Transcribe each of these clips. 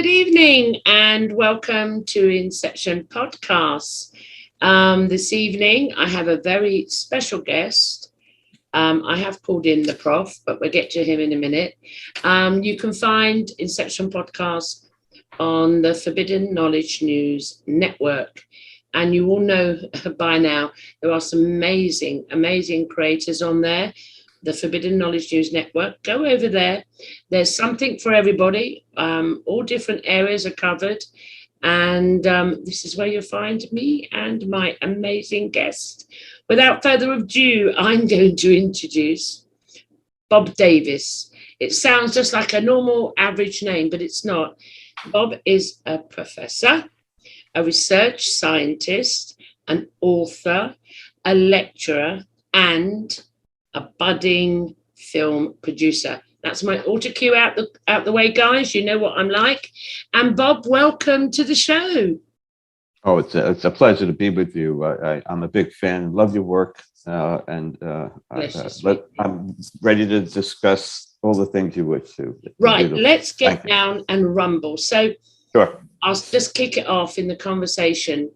Good evening and welcome to Inception Podcasts. This evening, I have a very special guest. I have called in the Prof, but we'll get to him in a minute. You can find Inception Podcasts on the Forbidden Knowledge News Network. And you all know by now, there are some amazing, amazing creators on there. The Forbidden Knowledge News Network. Go over there. There's something for everybody. All different areas are covered. And this is where you'll find me and my amazing guest. Without further ado, I'm going to introduce Bob Davis. It sounds just like a normal average name, but it's not. Bob is a professor, a research scientist, an author, a lecturer, and a budding film producer. That's my auto cue out the way, guys. You know what I'm like. And Bob, welcome to the show. Oh, it's a pleasure to be with you. I'm a big fan. Love your work, I'm ready to discuss all the things you wish to. Right, let's get down and rumble. So, sure. I'll just kick it off in the conversation.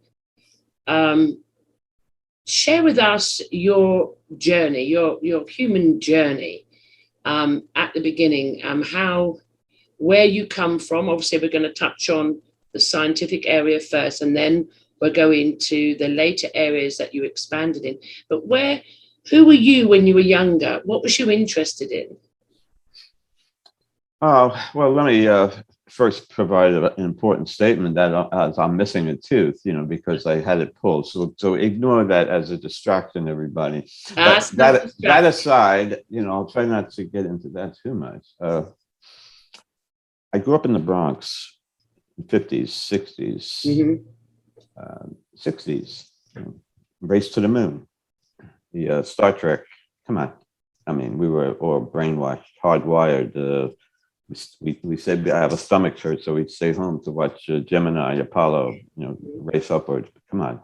Share with us your journey, your human journey at the beginning, where you come from. Obviously, we're going to touch on the scientific area first, and then we'll go into the later areas that you expanded in. But who were you when you were younger? What was you interested in? Oh, well, let me first provide an important statement that I'm missing a tooth, because I had it pulled. So ignore that as a distraction, everybody. But that aside, I'll try not to get into that too much. I grew up in the Bronx, 50s, 60s, 60s, Race to the Moon, the Star Trek. Come on. I mean, we were all brainwashed, hardwired. We said I have a stomach hurt, so we'd stay home to watch Gemini, Apollo, race upward. Come on,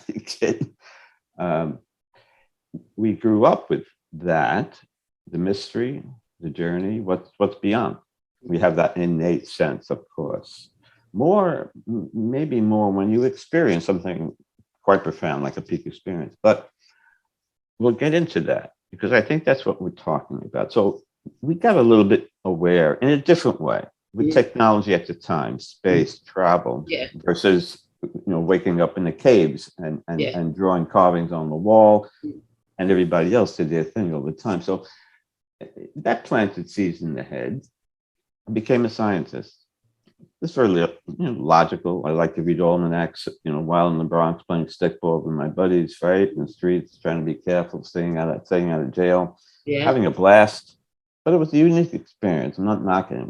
you kidding? We grew up with that, the mystery, the journey, what's beyond. We have that innate sense, of course. Maybe more when you experience something quite profound, like a peak experience. But we'll get into that, because I think that's what we're talking about. So we got a little bit aware in a different way with technology at the time, space, travel, versus waking up in the caves and drawing carvings on the wall, and everybody else did their thing all the time. So that planted seeds in the head. I became a scientist. It's very logical. I like to read almanacs, while in the Bronx playing stickball with my buddies, right, in the streets, trying to be careful, staying out of jail, having a blast. But it was a unique experience. I'm not knocking it.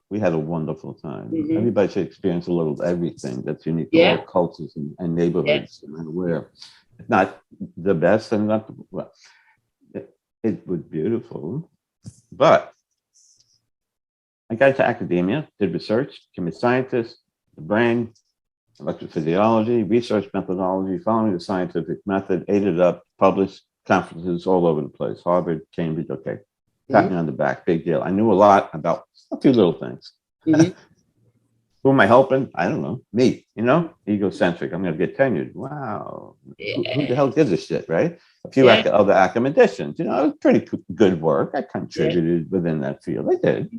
We had a wonderful time. Everybody should experience a little of everything that's unique to all cultures and neighborhoods, no matter where. It's not the best, and not it was beautiful. But I got into academia, did research, became a scientist, the brain, electrophysiology, research methodology, following the scientific method, ate it up, published conferences all over the place, Harvard, Cambridge, okay. Pat me on the back, big deal. I knew a lot about a few little things. Who am I helping? I don't know. Me, egocentric. I'm going to get tenured. Wow. Who the hell gives a shit, right? A few other academicians. It was pretty good work. I contributed within that field. I did.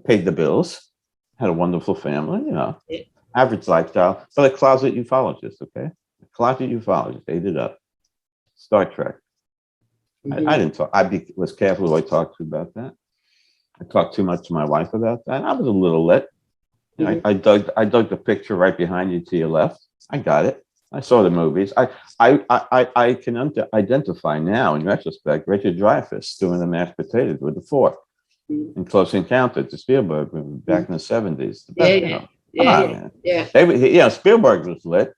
Paid the bills. Had a wonderful family, average lifestyle. But a closet ufologist, okay? A closet ufologist. Ate it up. Star Trek. I didn't talk. Was careful who I talked to about that. I talked too much to my wife about that. I was a little lit. I dug the picture right behind you to your left. I got it. I saw the movies. I can identify now, in retrospect, Richard Dreyfuss doing the mashed potatoes with the fork in Close Encounter to Spielberg back in the 70s. Spielberg was lit.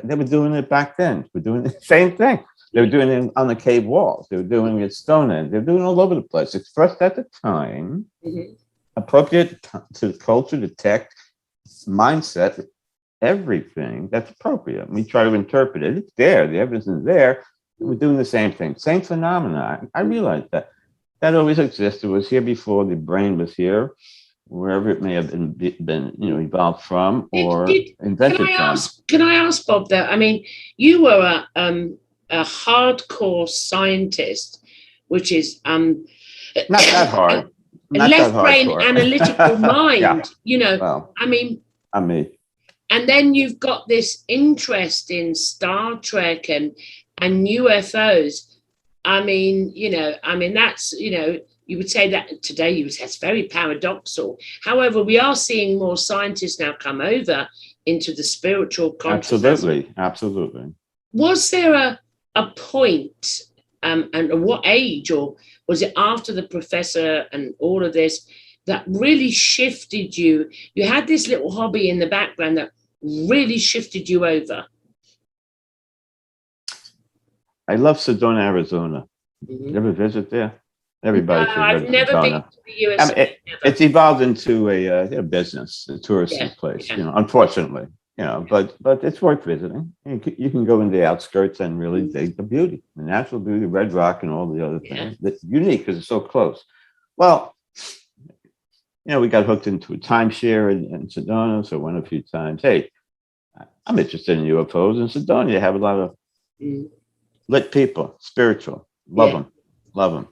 They were doing it back then. We're doing the same thing. They were doing it on the cave walls. They were doing it at Stonehenge. They were doing it all over the place. Expressed at the time, appropriate to the culture, the tech, mindset, everything that's appropriate. We try to interpret it. It's there. The evidence is there. We're doing the same thing. Same phenomena. I realized that always existed. It was here before the brain was here. wherever it may have been evolved from or Did, invented from. Can I ask Bob that? I mean, you were a hardcore scientist, which is not that hard. a Not left that brain hardcore. analytical mind. Yeah. Well, I mean, and then you've got this interest in Star Trek and UFOs. I mean, that's, you would say that today you would say it's very paradoxical. However, we are seeing more scientists now come over into the spiritual consciousness. Absolutely. Was there a point, and at what age, or was it after the professor and all of this, that really shifted you? You had this little hobby in the background that really shifted you over. I love Sedona, Arizona. Mm-hmm. You ever visit there? Everybody should I've never been to the US. It's evolved into a business, a touristy place. Yeah. Unfortunately, but it's worth visiting. You can go in the outskirts and really dig the beauty, the natural beauty, Red Rock, and all the other things. That's unique because it's so close. Well, we got hooked into a timeshare in Sedona, so went a few times. Hey, I'm interested in UFOs in Sedona. You have a lot of lit people, spiritual, love them.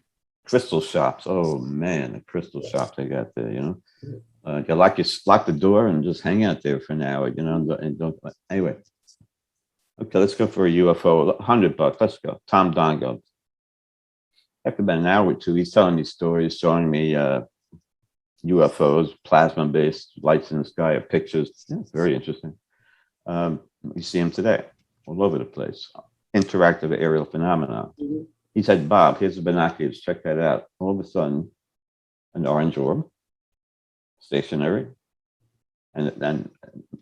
Crystal shops. Oh man, the crystal shops they got there. You lock the door and just hang out there for an hour. And don't. Anyway, okay, let's go for a UFO. $100. Let's go. Tom Dongo. After about an hour or two, he's telling me stories, showing me UFOs, plasma-based lights in the sky, pictures. Yeah, very interesting. You see them today, all over the place. Interactive aerial phenomena. Mm-hmm. He said, Bob, here's the binoculars. Check that out. All of a sudden, an orange orb, stationary. And then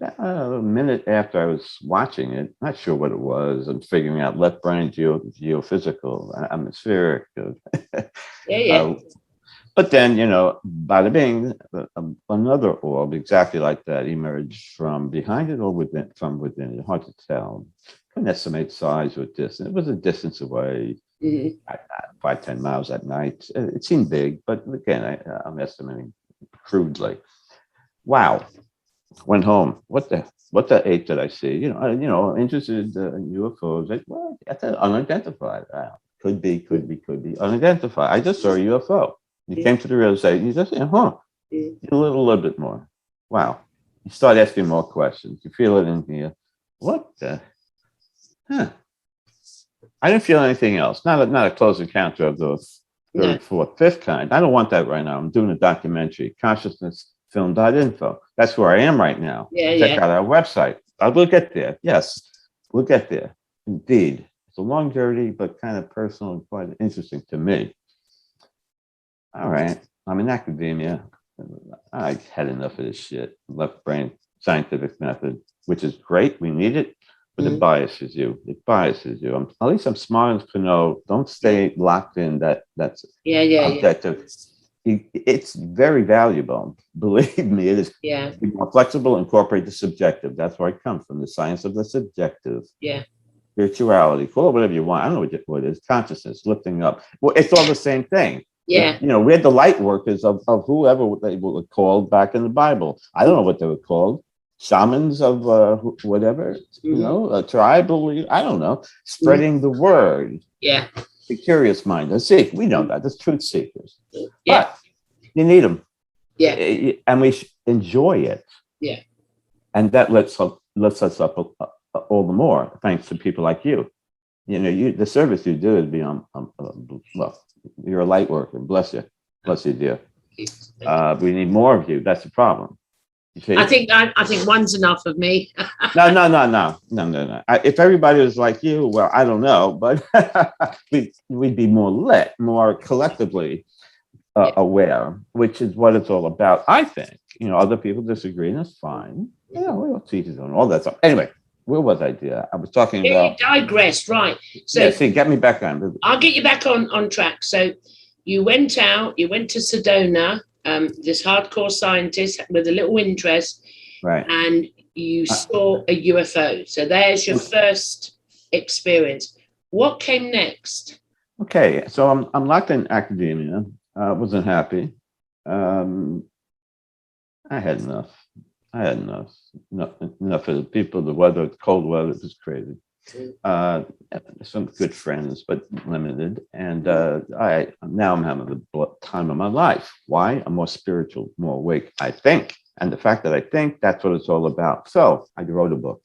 a minute after I was watching it, not sure what it was. I'm figuring out left brain, geophysical, atmospheric. But then, bada bing, another orb exactly like that emerged from behind it or from within. It's hard to tell. Couldn't estimate size or distance. It was a distance away. 5-10 miles at night. It seemed big, but again, I'm estimating crudely. Wow. Went home. What the ape did I see? Interested in UFOs. That's unidentified. Could be unidentified. I just saw a UFO. You came to the realization. You just, a little bit more. Wow. You start asking more questions. You feel it in here. What the? I didn't feel anything else. Not a close encounter of the third, fourth, fifth kind. I don't want that right now. I'm doing a documentary, consciousnessfilm.info. That's where I am right now. Check out our website. We'll get there. Yes, we'll get there. Indeed. It's a long journey, but kind of personal and quite interesting to me. All right. I'm in academia. I had enough of this shit. Left brain scientific method, which is great. We need it. But it biases you. At least I'm smart enough to know. Don't stay locked in that's objective. It's very valuable. Believe me, it is. Be more flexible. Incorporate the subjective. That's where I come from. The science of the subjective. Spirituality. Call it whatever you want. I don't know what it is. Consciousness, lifting up. Well, it's all the same thing. We had the light workers of whoever they were called back in the Bible. I don't know what they were called. Shamans of whatever, a tribal, I don't know, spreading the word. The curious mind, the seek. We know that. There's truth seekers. But you need them. And we enjoy it. And that lifts us up all the more, thanks to people like you. The service you do is beyond, you're a light worker. Bless you. Bless you, dear. We need more of you. That's the problem. I think one's enough of me. No. If everybody was like you, well, I don't know, but we'd be more lit, more collectively aware, which is what it's all about. I think. Other people disagree, and that's fine. We'll teach it on all that stuff. Anyway, where was I, dear? I was talking about. You digressed, right? So get me back on. I'll get you back on track. So you went out. You went to Sedona. This hardcore scientist with a little interest, right? And you saw a UFO. So there's your first experience. What came next? Okay, so I'm locked in academia. Wasn't happy. I had enough. I had enough. Enough of the people, the weather, the cold weather. It was crazy. Some good friends, but limited. And now I'm having the time of my life. Why? I'm more spiritual, more awake, I think. And the fact that I think, that's what it's all about. So I wrote a book.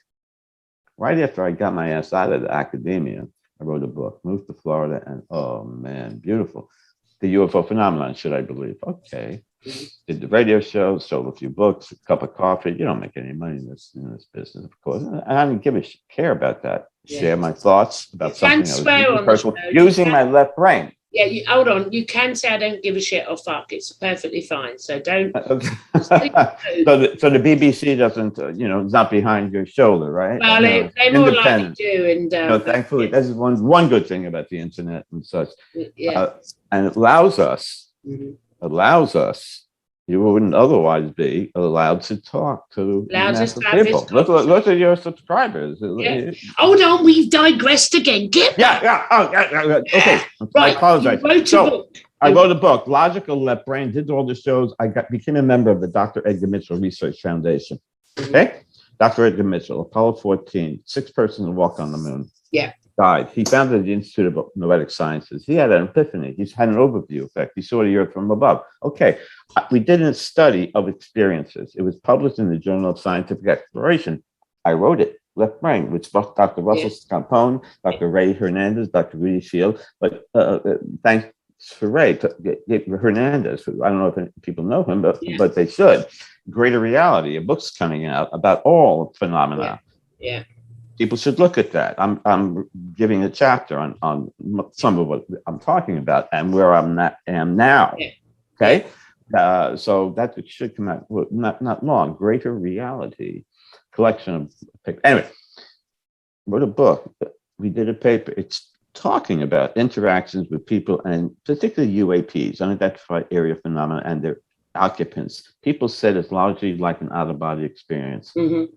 Right after I got my ass out of the academia, I wrote a book, moved to Florida, and oh man, beautiful. The UFO phenomenon, should I believe? Okay. Did the radio show, sold a few books, a cup of coffee. You don't make any money in this business, of course. And I didn't care about that. Share my thoughts about something I was personal, using my left brain. Yeah, hold on. You can say I don't give a shit or fuck. It's perfectly fine. So don't. Okay. so the BBC doesn't, it's not behind your shoulder, right? Well, they more likely do. And thankfully, that's one good thing about the internet and such. Yeah. And it allows us. You wouldn't otherwise be allowed to talk to people. Look at your subscribers. Yeah. Hold on, we've digressed again. Okay. Right. I apologize. I wrote a book, Logical Left Brain, did all the shows. Became a member of the Dr. Edgar Mitchell Research Foundation. Okay? Dr. Edgar Mitchell, Apollo 14, 6 persons walked on the moon. Yeah. Died. He founded the Institute of Noetic Sciences. He had an epiphany. He's had an overview effect. He saw the earth from above. Okay. We did a study of experiences. It was published in the Journal of Scientific Exploration. I wrote it, Left Brain, with Dr. Russell Scampone, Dr. Ray Hernandez, Dr. Rudy Shield. But thanks for Ray Hernandez. I don't know if people know him, but they should. Greater Reality, a book's coming out about all phenomena. Yeah. People should look at that. I'm giving a chapter on some of what I'm talking about and where am now. Yeah. Okay, so that should come out not long. Greater Reality, collection of pictures. Anyway, wrote a book. We did a paper. It's talking about interactions with people and particularly UAPs, unidentified area phenomena, and their occupants. People said it's largely like an out-of-body experience. Mm-hmm.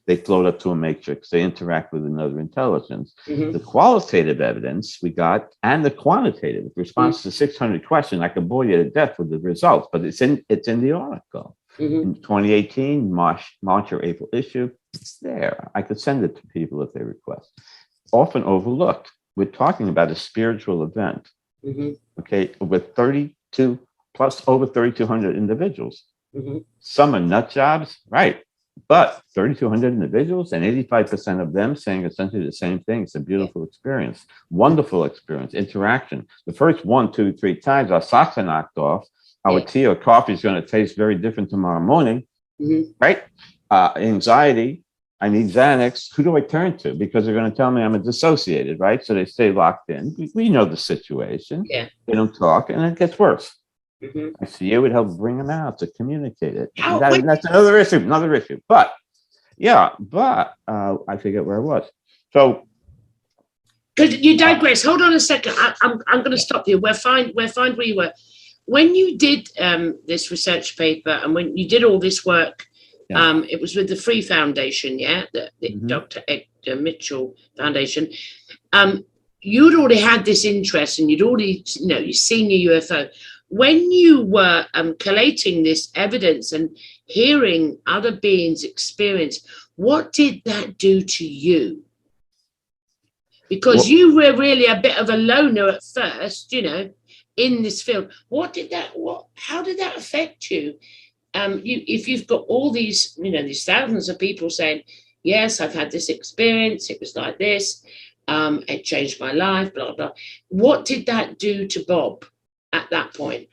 They float up to a matrix. They interact with another intelligence. Mm-hmm. The qualitative evidence we got and the quantitative response to 600 questions. I could bore you to death with the results, but it's in the article. Mm-hmm. In 2018, March or April issue, it's there. I could send it to people if they request. Often overlooked. We're talking about a spiritual event. Mm-hmm. Okay, with over 3,200 individuals. Mm-hmm. Some are nut jobs, right? But 3,200 individuals and 85% of them saying essentially the same thing. It's a beautiful experience, wonderful experience, interaction. The first 1, 2, 3 times our socks are knocked off. Our tea or coffee is going to taste very different tomorrow morning, right? Anxiety. I need Xanax. Who do I turn to? Because they're going to tell me I'm a dissociated, right? So they stay locked in. We know the situation. Yeah. They don't talk, and it gets worse. Mm-hmm. I see it would help bring them out to communicate it. That's another issue. But I forget where I was. So, because you digress. Hold on a second. I'm going to stop you. We're fine where you were when you did this research paper and when you did all this work. It was with the Free Foundation, the Dr. Edgar Mitchell Foundation. You'd already had this interest, and you'd already, you've seen your UFO. When you were collating this evidence and hearing other beings experience, what did that do to you? Because you were really a bit of a loner at first, in this field. How did that affect you? If you've got all these, these thousands of people saying, yes, I've had this experience, it was like this, it changed my life, blah, blah. What did that do to Bob at that point?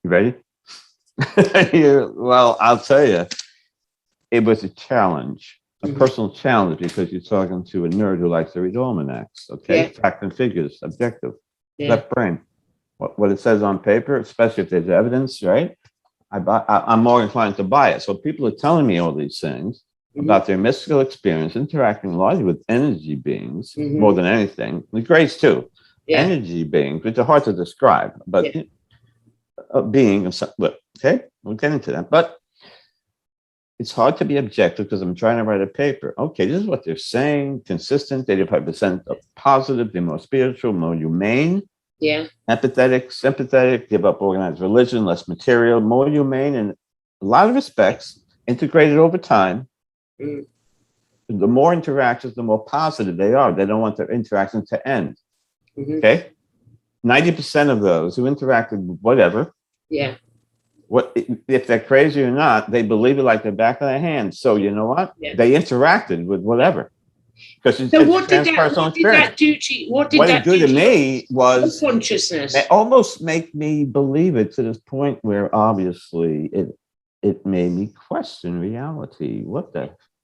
You ready? Well, I'll tell you, it was a challenge, a personal challenge, because you're talking to a nerd who likes to read almanacs, okay? Fact and figures, objective, left brain. What it says on paper, especially if there's evidence, right? I'm more inclined to buy it. So people are telling me all these things about their mystical experience, interacting largely with energy beings more than anything. The grays too. Energy beings, which are hard to describe, but a being, okay, we'll get into that. But it's hard to be objective because I'm trying to write a paper. Okay, this is what they're saying, consistent, 85% positive, they're more spiritual, more humane. Yeah. Empathetic, sympathetic, give up organized religion, less material, more humane in a lot of respects, integrated over time. Mm. The more interactions, the more positive they are. They don't want their interactions to end. Mm-hmm. Okay? 90% of those who interacted with whatever, yeah, what if they're crazy or not, they believe it like the back of their hand. So you know what? Yeah. They interacted with whatever. Because it's so a what did transpersonal that experience. do to what What that it did do to to me your was consciousness? it almost make me believe it to this point where obviously it made me question reality.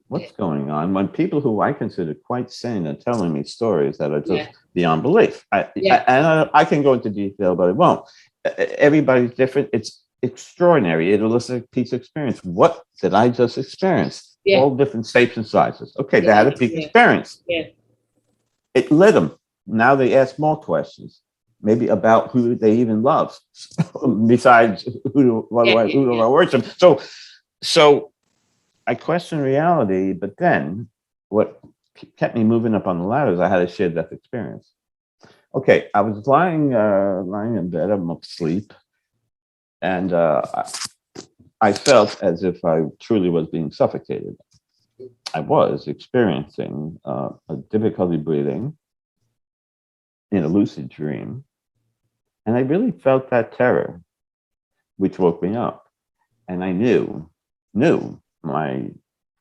What's going on when people who I consider quite sane are telling me stories that are just beyond belief? I can go into detail, but it won't. Everybody's different. It's extraordinary. It'll elicit a piece of experience. What did I just experience? All different shapes and sizes. Okay, they had a peak experience. Yeah. It lit them. Now they ask more questions, maybe about who they even love, besides who do I worship. So I question reality, but then what kept me moving up on the ladder is I had a shared death experience. Okay, I was lying in bed, I'm asleep, and I felt as if I truly was being suffocated. I was experiencing a difficulty breathing in a lucid dream, and I really felt that terror, which woke me up, and I knew my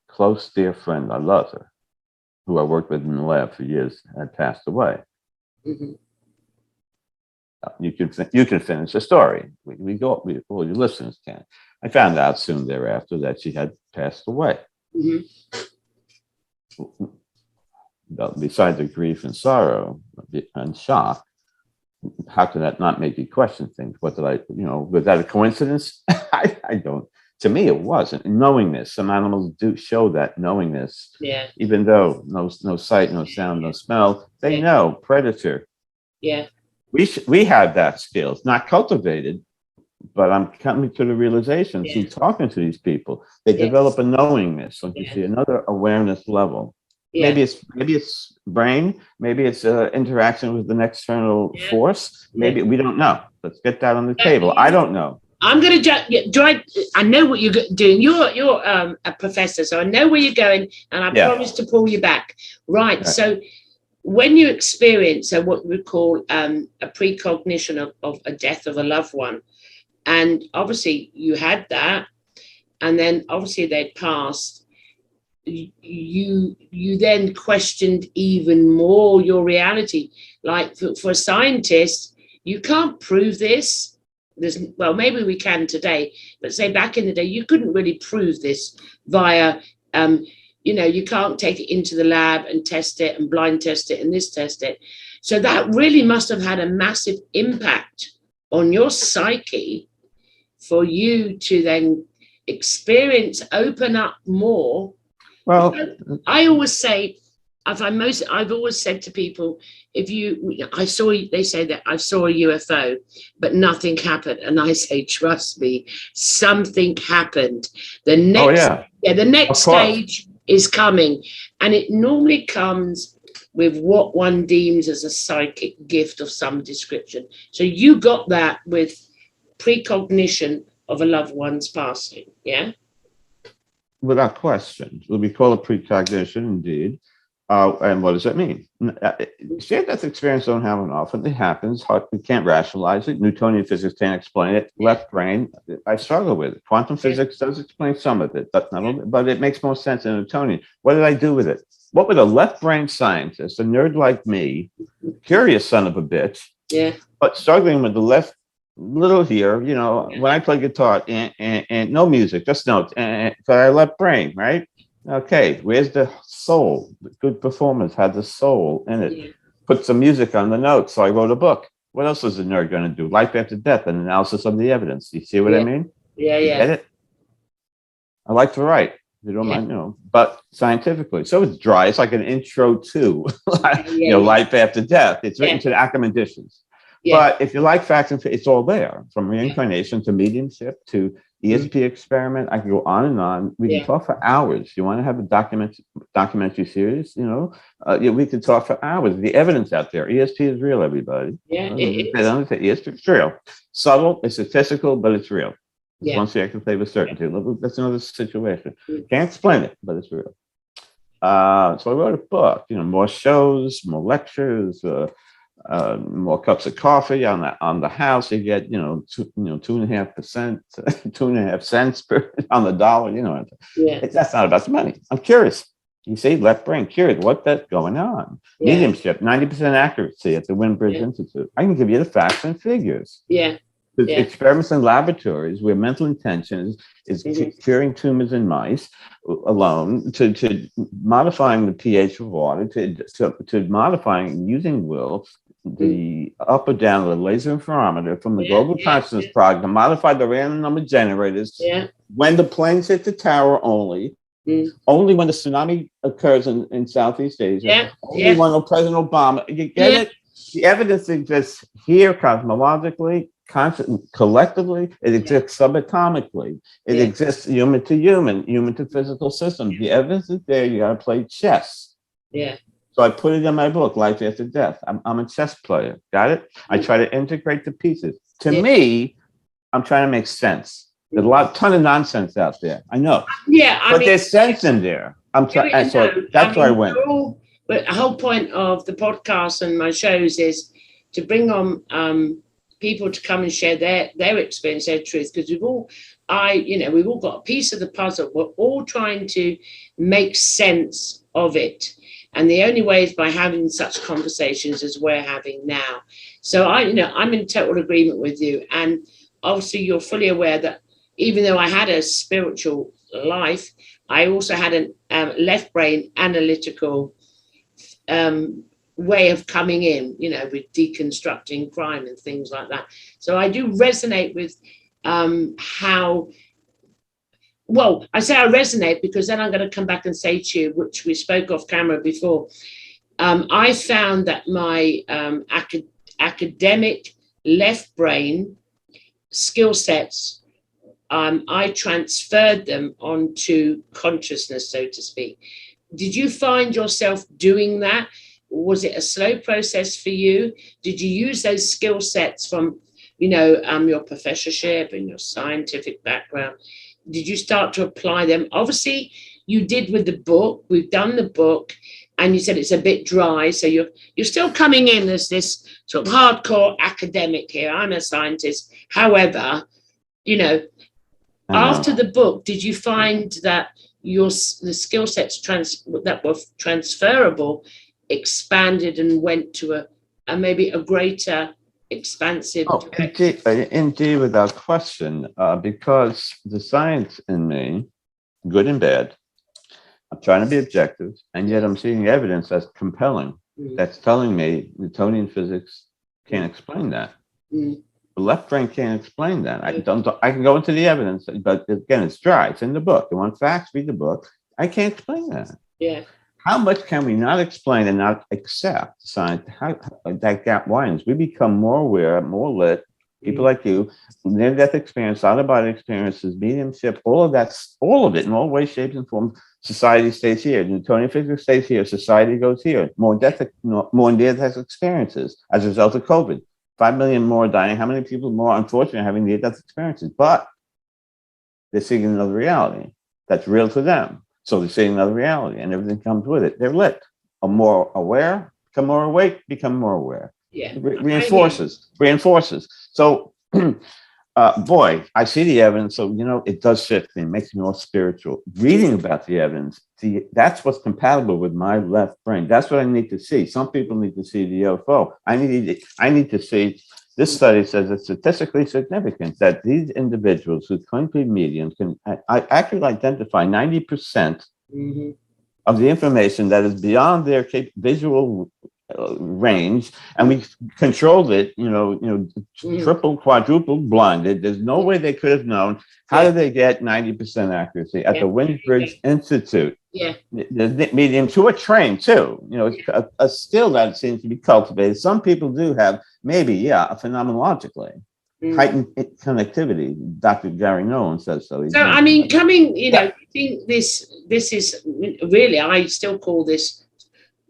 close, dear friend, I love her, who I worked with in the lab for years, had passed away. Mm-hmm. You can finish the story. All your listeners can. I found out soon thereafter that she had passed away. Mm-hmm. Besides the grief and sorrow and shock, how can that not make you question things? What did was that a coincidence? I don't. To me, it wasn't. Knowingness. Some animals do show that knowingness. Yeah. Even though no sight, no sound, no smell, they know predator. Yeah. We have that skill. It's not cultivated, but I'm coming to the realization through talking to these people, they develop a knowingness. So you see another awareness level. Yeah. Maybe it's brain. Maybe it's interaction with an external force. Maybe we don't know. Let's get that on the table. I don't know. I'm going to I know what you're doing. You're a professor, so I know where you're going, and I promise to pull you back. Right. So when you experience what we call a precognition of a death of a loved one, and obviously you had that, and then obviously they'd passed, you then questioned even more your reality. Like for a scientist, you can't prove this. Maybe we can today, but say back in the day, you couldn't really prove this via, you can't take it into the lab and test it and blind test it and this test it. So that really must have had a massive impact on your psyche for you to then experience, open up more. Well, I always say, I've always said to people, they say that I saw a UFO, but nothing happened. And I say, trust me, something happened. The next stage is coming. And it normally comes with what one deems as a psychic gift of some description. So you got that with precognition of a loved one's passing, yeah? Without question. We call it precognition, indeed. And what does that mean? Shared death experience don't happen often. It happens. We can't rationalize it. Newtonian physics can't explain it. Left brain, I struggle with it. Quantum physics does explain some of it, but it makes more sense in Newtonian. What did I do with it? What would a left brain scientist, a nerd like me, curious son of a bitch, but struggling with the left little here, when I play guitar and no music, just notes, and I left brain, right? Okay, where's the soul? The good performance had the soul in it. Yeah. Put some music on the notes. So I wrote a book. What else is a nerd going to do? Life after death, an analysis of the evidence. You see what I mean? Yeah, you get it? I like to write. You don't mind, but scientifically. So it's dry. It's like an intro to life after death. It's written to the academicians. Yeah. But if you like facts and it's all there, from reincarnation to mediumship to ESP experiment. I can go on and on. We can talk for hours. You want to have a documentary series? We could talk for hours. The evidence out there. ESP is real, everybody. Yeah, it is. ESP is real. Subtle, it's statistical, but it's real. Once you can say with certainty. That's another situation. Can't explain it, but it's real. So I wrote a book. More shows, more lectures. More cups of coffee on the house. You get 2.5%, 2.5 cents on the dollar. That's not about the money. I'm curious. You see, left brain, curious what that's going on. Mediumship, 90% accuracy at the Windbridge Institute. I can give you the facts and figures. Experiments in laboratories where mental intention is curing tumors in mice alone, to modifying the pH of water, to modifying using will, the up or down of the laser interferometer from the global consciousness project to modify the random number generators when the planes hit the tower only when the tsunami occurs in Southeast Asia, only when President Obama, you get it? The evidence exists here cosmologically, collectively, it exists subatomically, it exists human to human, human to physical systems. The evidence is there, you gotta play chess. So I put it in my book, Life After Death. I'm a chess player. Got it? I try to integrate the pieces. To me, I'm trying to make sense. There's a ton of nonsense out there. I know. But there's sense in there. I'm trying. So that's where I went. But the whole point of the podcast and my shows is to bring on people to come and share their experience, their truth, because we've all got a piece of the puzzle. We're all trying to make sense of it. And the only way is by having such conversations as we're having now. So I'm in total agreement with you. And obviously you're fully aware that even though I had a spiritual life, I also had a left brain analytical way of coming in, with deconstructing crime and things like that. So I do resonate with I say I resonate because then I'm going to come back and say to you, which we spoke off camera before, I found that my academic left brain skill sets, I transferred them onto consciousness, so to speak. Did you find yourself doing that? Was it a slow process for you? Did you use those skill sets from, your professorship and your scientific background? Did you start to apply them? Obviously, you did with the book. We've done the book, and you said it's a bit dry. So you're still coming in as this sort of hardcore academic here. I'm a scientist. However, after the book, did you find that the skill sets that were transferable expanded and went to a maybe a greater expansive indeed, without question, because the science in me, good and bad, I'm trying to be objective, and yet I'm seeing evidence that's compelling, that's telling me Newtonian physics can't explain that. The left brain can't explain that. I can go into the evidence, but again, it's dry. It's in the book. You want facts, read the book. I can't explain that. How much can we not explain and not accept science? How that gap widens. We become more aware, more lit. People like you, near-death experience, out-of-body experiences, mediumship, all of it in all ways, shapes, and forms. Society stays here. Newtonian physics stays here. Society goes here. More near-death experiences as a result of COVID. 5 million more dying. How many people more, unfortunately, having near-death experiences? But they're seeing another reality that's real to them. So they're seeing another reality, and everything comes with it. They're lit. Are more aware, become more awake, become more aware. Reinforces. So, boy, I see the evidence. So, it does shift me, it makes me more spiritual. Reading about the evidence, that's what's compatible with my left brain. That's what I need to see. Some people need to see the UFO. I need to see. This study says it's statistically significant that these individuals who claim to be mediums can actually identify 90% of the information that is beyond their visual range, and we controlled it, triple, quadruple blinded. There's no way they could have known. How did they get 90% accuracy at the Windbridge Institute? The mediums who are trained too. It's a skill that seems to be cultivated. Some people do have maybe, phenomenologically. heightened connectivity. Dr. Gary Nolan says so. So, I mean, I think this is really, I still call this,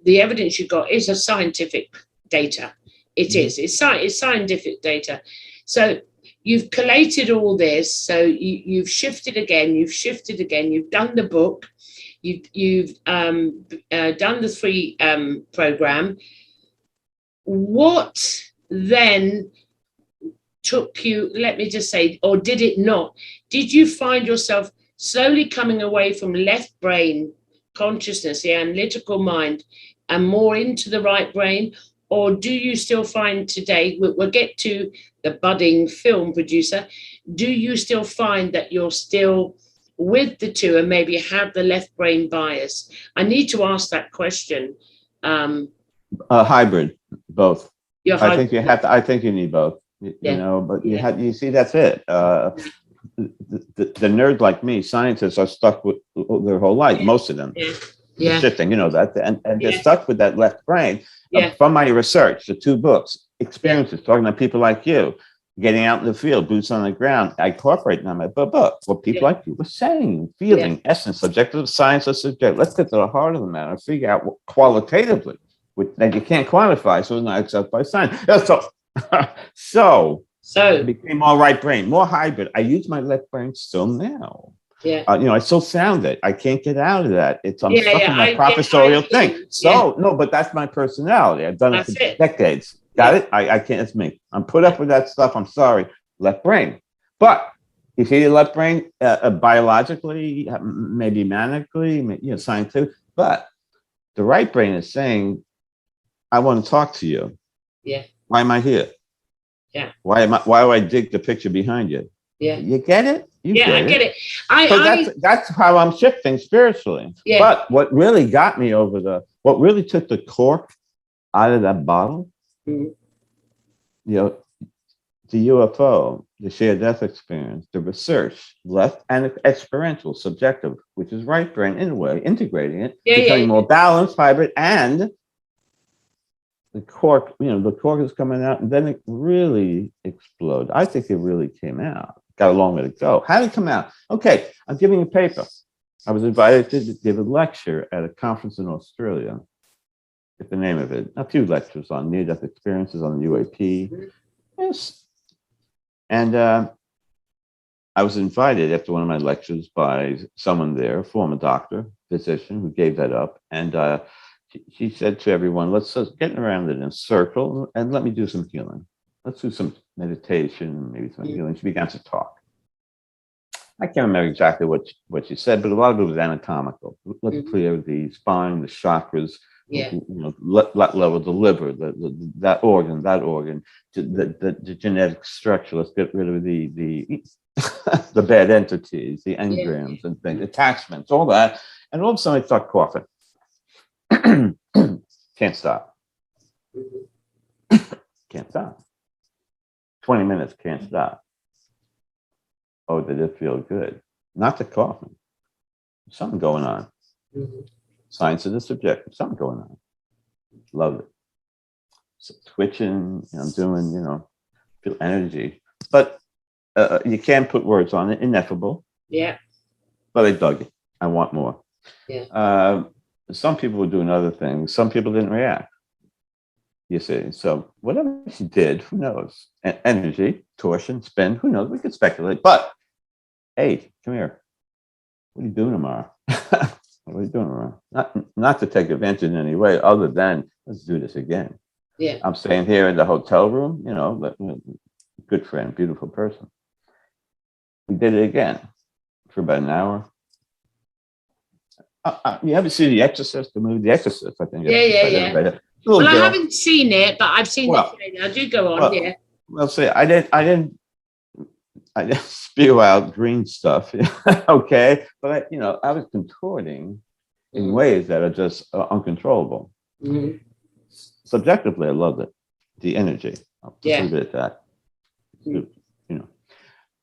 the evidence you've got is a scientific data. It is. It's scientific data. So you've collated all this. So you've shifted again. You've done the book. You've done the 3 program. What then took you, let me just say, or did it not? Did you find yourself slowly coming away from left brain consciousness, the analytical mind, and more into the right brain? Or do you still find today, we'll get to the budding film producer, do you still find that you're still with the 2 and maybe have the left brain bias? I need to ask that question. Hybrid, both. I think you have to. I think you need both. You know, but you see, that's it. The nerd like me, scientists are stuck with their whole life. Most of them, shifting. You know that, and they're stuck with that left brain. From my research, the 2 books, experiences, talking to people like you, getting out in the field, boots on the ground. I incorporate them. But what people like you were saying, feeling, essence, subjective science, or subjective. Let's get to the heart of the matter. Figure out what, qualitatively, that you can't quantify, so it's not accepted by science. So it became more right brain, more hybrid. I use my left brain still now. I still sound it. I can't get out of that. I'm stuck in that professorial thing. No, but that's my personality. I've done it for decades. Got it? I can't. It's me. I'm put up with that stuff. I'm sorry. Left brain. But you see the left brain biologically, maybe manically, scientific. But the right brain is saying, I want to talk to you. Why am I here? Why do I dig the picture behind you? You get it? I get it. That's how I'm shifting spiritually. But what really got me what really took the cork out of that bottle, the UFO, the shared death experience, the research, left and experiential, subjective, which is right brain in a way, integrating it, becoming more balanced, hybrid, and the cork is coming out, and then it really exploded. I think it really came out. Got a long way to go. How did it come out? Okay, I'm giving a paper. I was invited to give a lecture at a conference in Australia. Get the name of it. A few lectures on near-death experiences on the UAP. Yes. And I was invited after one of my lectures by someone there, a former doctor, physician, who gave that up. And she said to everyone, let's just get around it in a circle and let me do some healing. Let's do some meditation, maybe some healing. She began to talk. I can't remember exactly what she said, but a lot of it was anatomical. Let's clear the spine, the chakras, let level the liver, that organ, the genetic structure. Let's get rid of the the bad entities, the engrams and things, attachments, all that. And all of a sudden I start coughing. Can't stop. Can't stop. 20 minutes, can't stop. Oh, did it feel good? Not the coughing. Something going on. Science of the subjective. Something going on. Love it. So twitching, I'm doing, feel energy. But you can't put words on it. Ineffable. But I dug it. I want more. Some people were doing other things. Some people didn't react. You see, so whatever she did, who knows? Energy, torsion, spin, who knows? We could speculate. But hey, come here. What are you doing tomorrow? What are you doing tomorrow? Not to take advantage in any way, other than let's do this again. I'm staying here in the hotel room. Good friend, beautiful person. We did it again for about an hour. You ever see The Exorcist, the movie The Exorcist? I think. Well, I haven't seen it, but I've seen the trailer. Do go on, Well, see, I didn't spew out green stuff, okay? But I was contorting in ways that are just uncontrollable. Subjectively, I loved it. The energy. I'll just leave it at that.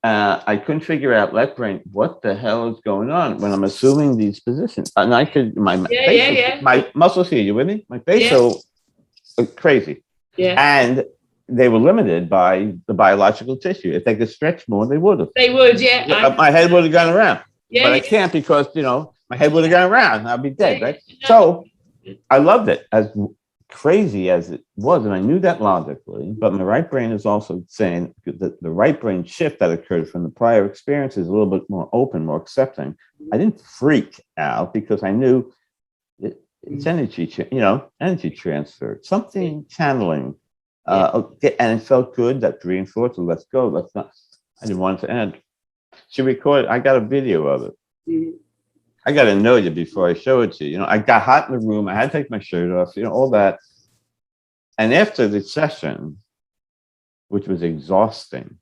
I couldn't figure out left brain. What the hell is going on when I'm assuming these positions? And I could my muscles here. You with me? My facial crazy. And they were limited by the biological tissue. If they could stretch more, they would have. They would, yeah. My head would have gone around. Yeah, but I can't because, my head would have gone around. I'd be dead, right? No. So I loved it, as crazy as it was. And I knew that logically, but my right brain is also saying that the right brain shift that occurred from the prior experience is a little bit more open, more accepting. I didn't freak out because I knew it's energy, energy transfer, something channeling. And it felt good, that reinforced, let's go. Let's not. I didn't want it to end. She recorded, I got a video of it. Mm-hmm. I got to know you before I show it to you. I got hot in the room. I had to take my shirt off, all that. And after the session, which was exhausting,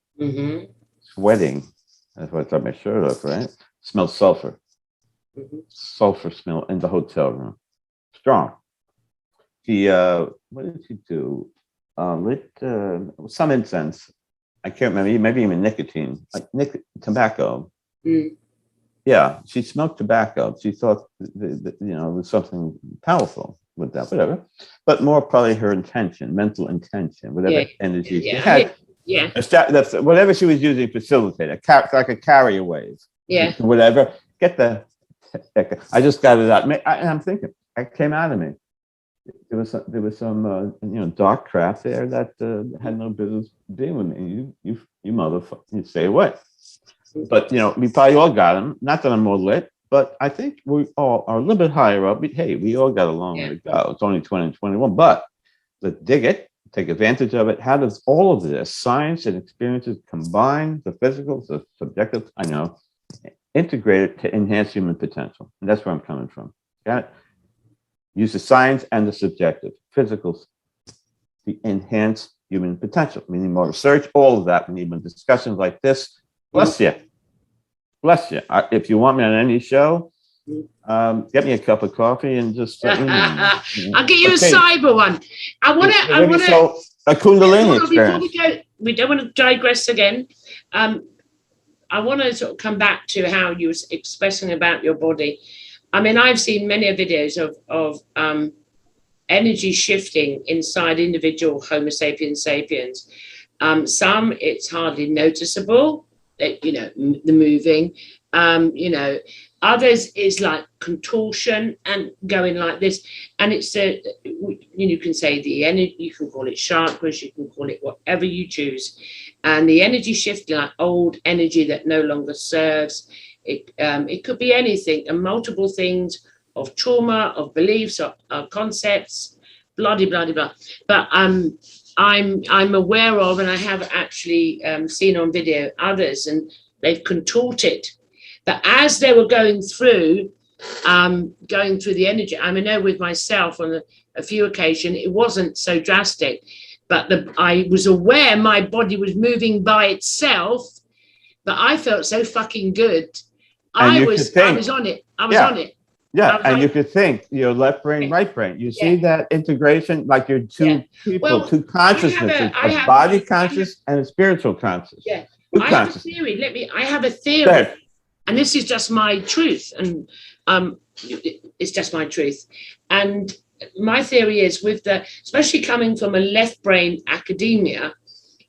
sweating, that's why I took my shirt off, right? Smelled sulfur. Sulfur smell in the hotel room. Strong. What did she do? Lit some incense. I can't remember, maybe even nicotine, like tobacco. Yeah, she smoked tobacco. She thought that there was something powerful with that, whatever. But more probably her intention, mental intention, whatever energy she had. Yeah. That's whatever she was using, facilitated, like a carrier wave. Yeah. Whatever. I just got it out. And I'm thinking, it came out of me. There was some dark crap there that had no business being with me. You motherfucker, you stay away. But we probably all got them. Not that I'm more lit, but I think we all are a little bit higher up. We all got a long way to go. It's only 2021, but let's dig it, take advantage of it. How does all of this science and experiences combine, the physical, the subjective, integrate it to enhance human potential? And that's where I'm coming from. Got it? Use the science and the subjective, physical, to enhance human potential. We need more research, all of that. We need more discussions like this. Bless you. Bless you. If you want me on any show, get me a cup of coffee and just. I'll get you a cyber one. I want to. A Kundalini experience. Before we don't want to digress again. I want to sort of come back to how you were expressing about your body. I've seen many videos of energy shifting inside individual Homo sapiens sapiens. Some it's hardly noticeable. The moving, others is like contortion and going like this. And it's you can say the energy, you can call it chakras, you can call it whatever you choose. And the energy shift, like old energy that no longer serves, it could be anything, and multiple things of trauma, of beliefs, of concepts, blah, blah, blah, blah. But I'm aware of, and I have actually seen on video others, and they've contorted that as they were going through the energy. I know with myself on a few occasions, it wasn't so drastic, but I was aware my body was moving by itself, but I felt so fucking good. I was on it. On it. Yeah, and you could think your left brain, right brain. You see that integration, like you're two people, two consciousnesses, a body conscious and a spiritual conscious. Yeah, I have a theory. I have a theory, and this is just my truth, and it's just my truth. And my theory is, especially coming from a left brain academia,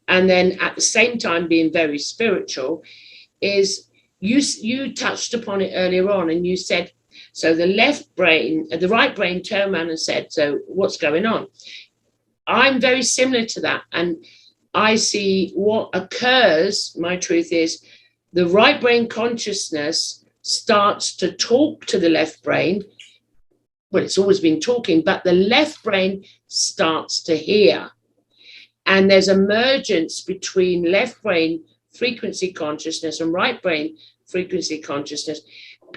and then at the same time being very spiritual, is you touched upon it earlier on, and you said. So the right brain turned around and said, so what's going on? I'm very similar to that. And I see what occurs. My truth is the right brain consciousness starts to talk to the left brain. Well, it's always been talking, but the left brain starts to hear. And there's a mergence between left brain frequency consciousness and right brain frequency consciousness.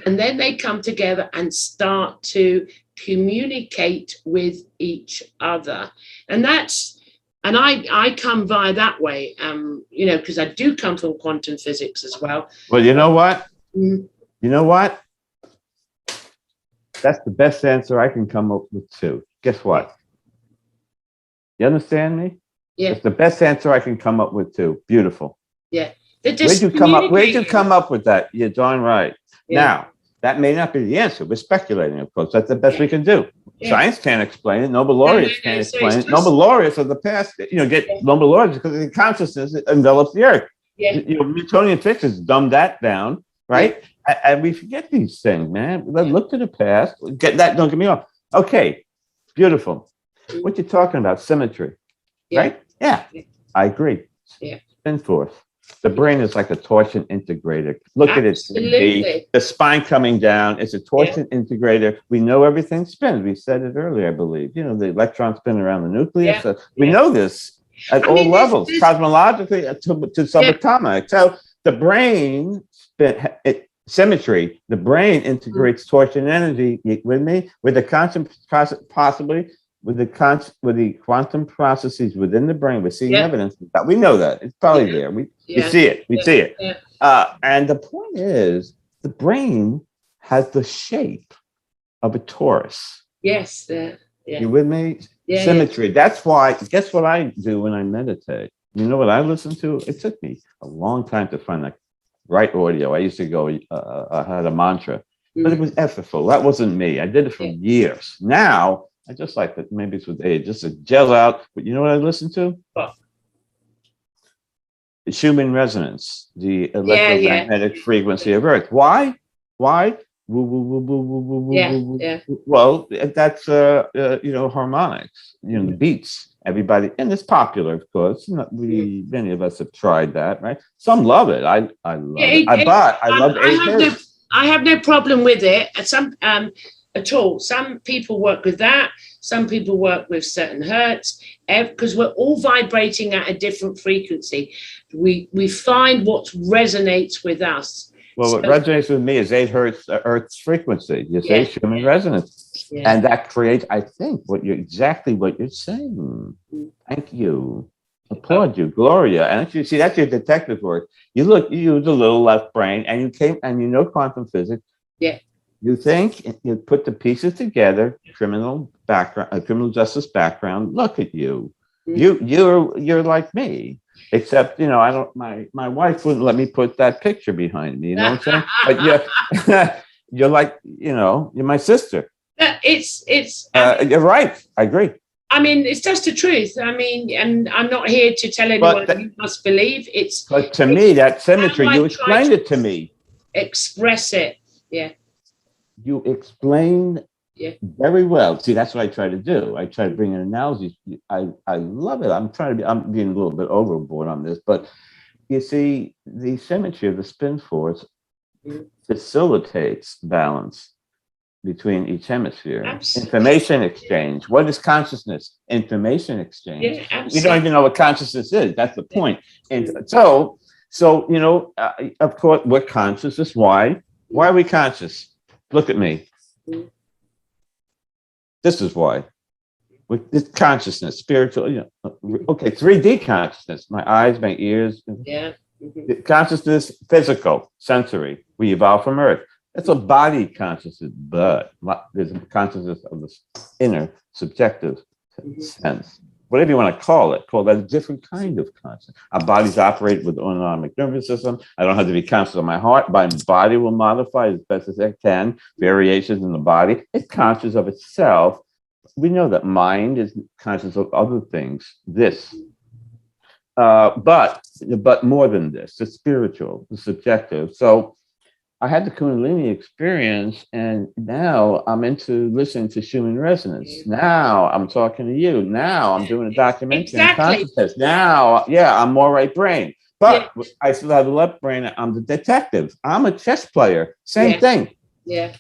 And then they come together and start to communicate with each other. And I come via that way, because I do come from quantum physics as well. Well, you know what? You know what? That's the best answer I can come up with too. Guess what? You understand me? Yeah. It's the best answer I can come up with too. Beautiful. Yeah. Where'd you come up with that? You're darn right. Yeah. Now, That may not be the answer. We're speculating, of course. That's the best we can do. Yeah. Science can't explain it. Nobel laureates can't So explain it's it. Nobel laureates of the past, get Nobel laureates because the consciousness envelops the earth. Yeah. Newtonian physics dumbed that down, right? Yeah. And we forget these things, man. Let's look to the past. Get that. Don't get me wrong. Okay, beautiful. What you're talking about, symmetry, right? Yeah, I agree. Yeah. Spin force. The brain is like a torsion integrator. Look Absolutely. at it. The spine coming down. It's a torsion integrator. We know everything spins. We said it earlier, I believe. The electrons spin around the nucleus. So we know this at all levels, cosmologically to subatomic. So the brain symmetry. The brain integrates torsion energy. With me, with the constant, possibly. With the quantum processes within the brain, we're seeing evidence of that. We know that it's probably there. We see it. We see it. Yeah. And the point is, the brain has the shape of a torus. Yes. You with me? Yeah, symmetry. That's why. Guess what I do when I meditate? You know what I listen to? It took me a long time to find the right audio. I used to go. I had a mantra, but it was effortful. That wasn't me. I did it for years. Now. I just like that. Maybe it's with age, just to gel out. But you know what I listen to? What? The Schumann resonance, the electromagnetic frequency of Earth. Why? Woo, woo, woo, woo, woo, woo, woo. Well, that's harmonics. The beats. Everybody, and it's popular, of course. Not really many of us have tried that, right? Some love it. I love it. I love 8 hertz. I have no problem with it. At all. Some people work with that. Some people work with certain hertz, because we're all vibrating at a different frequency. We find what resonates with us. Well, what resonates with me is 8 hertz Earth's frequency. You say Schumann resonance, and that creates, I think, exactly what you're saying. Thank you. Applaud you, Gloria. And actually, see, that's your detective work. You use a little left brain, and you know quantum physics. Yeah. You think, you put the pieces together, criminal justice background. Look at you. You're like me, except I don't. My wife wouldn't let me put that picture behind me. You know what I'm saying? But you're like you're my sister. You're right. I agree. I mean, it's just the truth. I mean, and I'm not here to tell anyone you must believe. But to me, that symmetry. You explained it to me. Express it. Yeah. You explain very well. See, that's what I try to do. I try to bring in analogies. I love it. I'm being a little bit overboard on this, but you see, the symmetry of the spin force facilitates balance between each hemisphere. Absolutely. Information exchange. What is consciousness? Information exchange. Yeah, we don't even know what consciousness is. That's the point. And so of course, we're conscious. Why? Why are we conscious? Look at me. This is why. With this consciousness, spiritual, okay, 3D consciousness, my eyes, my ears. Yeah. Consciousness, physical, sensory. We evolved from Earth. That's a body consciousness, but there's a consciousness of the inner, subjective sense. Whatever you want to call that a different kind of consciousness. Our bodies operate with the autonomic nervous system. I don't have to be conscious of my heart. My body will modify as best as it can. Variations in the body. It's conscious of itself. We know that mind is conscious of other things. But more than this, the spiritual, the subjective. So I had the Kundalini experience, and now I'm into listening to Schumann resonance. Now I'm talking to you. Now I'm doing a documentary on consciousness. Now, I'm more right brain. But I still have the left brain. I'm the detective. I'm a chess player. Same thing. Yeah.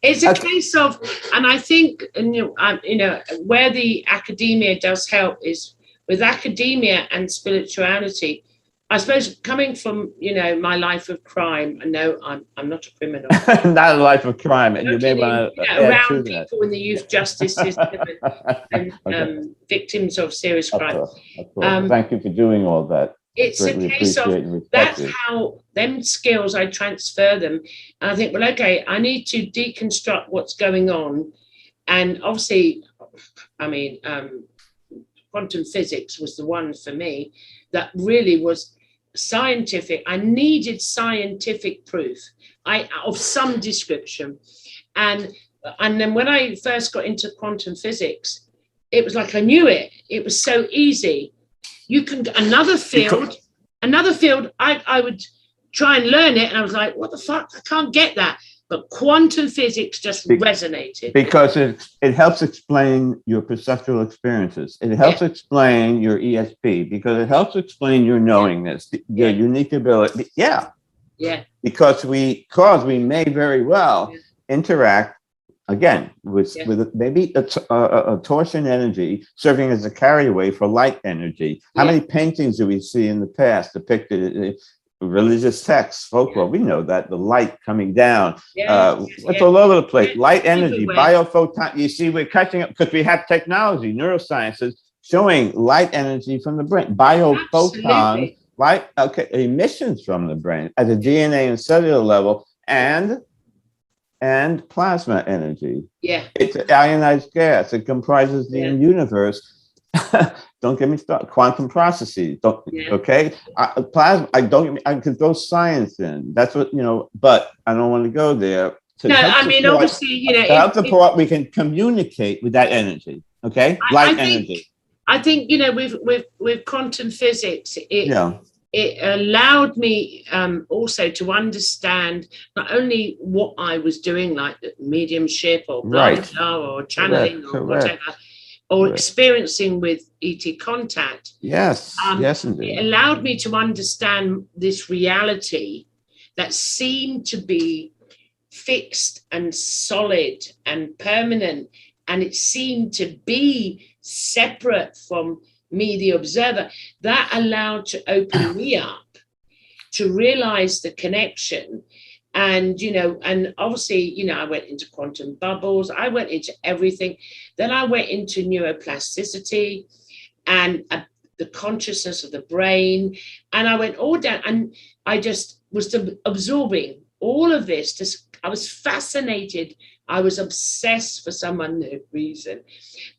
It's a case of, and I think, where the academia does help is with academia and spirituality. I suppose coming from, my life of crime, I know I'm not a criminal. Not a life of crime. And you may want to around people in the youth justice system and victims of serious crime. Of course. Thank you for doing all that. It's a case of, that's how them skills, I transfer them. And I think, well, okay, I need to deconstruct what's going on. And obviously, quantum physics was the one for me that really was scientific. I needed scientific proof. of some description. And then when I first got into quantum physics, it was like I knew it. It was so easy. You can another field. I would try and learn it, and I was like, "What the fuck? I can't get that." But quantum physics just resonated because it helps explain your perceptual experiences. It helps explain your ESP because it helps explain your knowingness, your unique ability. Yeah. Because we may very well interact again with maybe a torsion energy serving as a carryaway for light energy. How many paintings do we see in the past depicted religious texts, folklore? We know that the light coming down, it's all over the place. Light energy, biophoton. You see, we're catching up because we have technology, neurosciences showing light energy from the brain, biophotons, light, emissions from the brain at the DNA and cellular level, and plasma energy. It's ionized gas. It comprises the universe. Don't get me started. Quantum processes. Plasma. I could throw science in. That's what but I don't want to go there. Obviously, help support. We can communicate with that energy. Okay, light energy. I think with quantum physics, it allowed me also to understand not only what I was doing, like mediumship or blah, blah, blah, or channeling or whatever, or experiencing with ET contact. Yes, indeed. It allowed me to understand this reality that seemed to be fixed and solid and permanent, and it seemed to be separate from me, the observer. That allowed to open me up to realize the connection. And, and obviously, I went into quantum bubbles. I went into everything. Then I went into neuroplasticity and the consciousness of the brain. And I went all down, and I just was absorbing all of this. I was fascinated. I was obsessed for some unknown reason.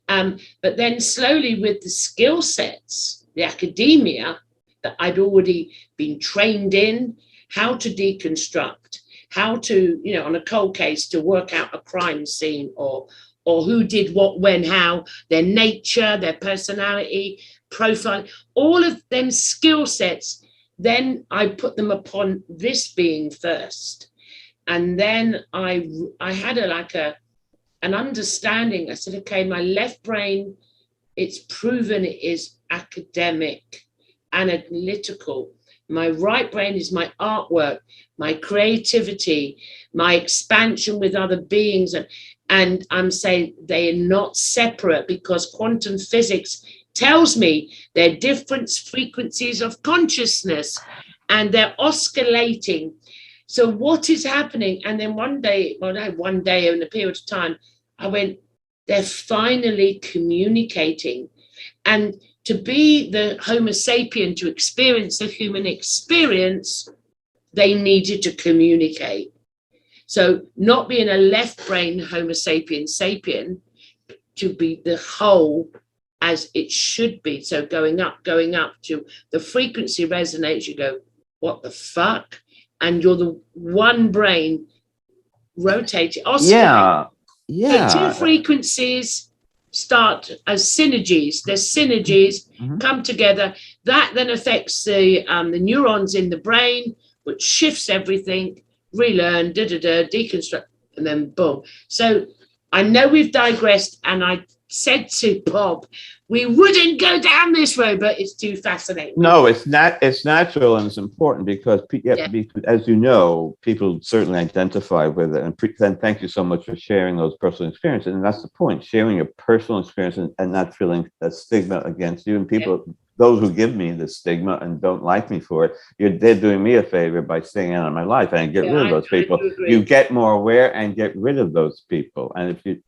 But then slowly with the skill sets, the academia that I'd already been trained in, how to deconstruct, how to, on a cold case, to work out a crime scene or who did what, when, how, their nature, their personality, profile, all of them skill sets. Then I put them upon this being first. And then I had an understanding. I said, okay, my left brain, it's proven it is academic, analytical. My right brain is my artwork, my creativity, my expansion with other beings. And I'm saying they are not separate because quantum physics tells me they're different frequencies of consciousness and they're oscillating. So what is happening? And then one day in a period of time, I went, they're finally communicating. And to be the Homo sapien, to experience the human experience, they needed to communicate. So not being a left brain Homo sapien, to be the whole as it should be. So going up to the frequency resonates, you go, what the fuck? And you're the one brain rotating, oscillating. So two frequencies start as synergies. There's synergies come together. That then affects the neurons in the brain, which shifts everything, relearn, deconstruct, and then boom. So I know we've digressed, and I said to Bob, we wouldn't go down this road, but it's too fascinating. No, it's not. It's natural and it's important because, as you know, people certainly identify with it. And then thank you so much for sharing those personal experiences. And that's the point, sharing your personal experience and not feeling a stigma against you. And people, those who give me the stigma and don't like me for it, they're doing me a favor by staying out of my life and get rid of those people. You get more aware and get rid of those people. And if you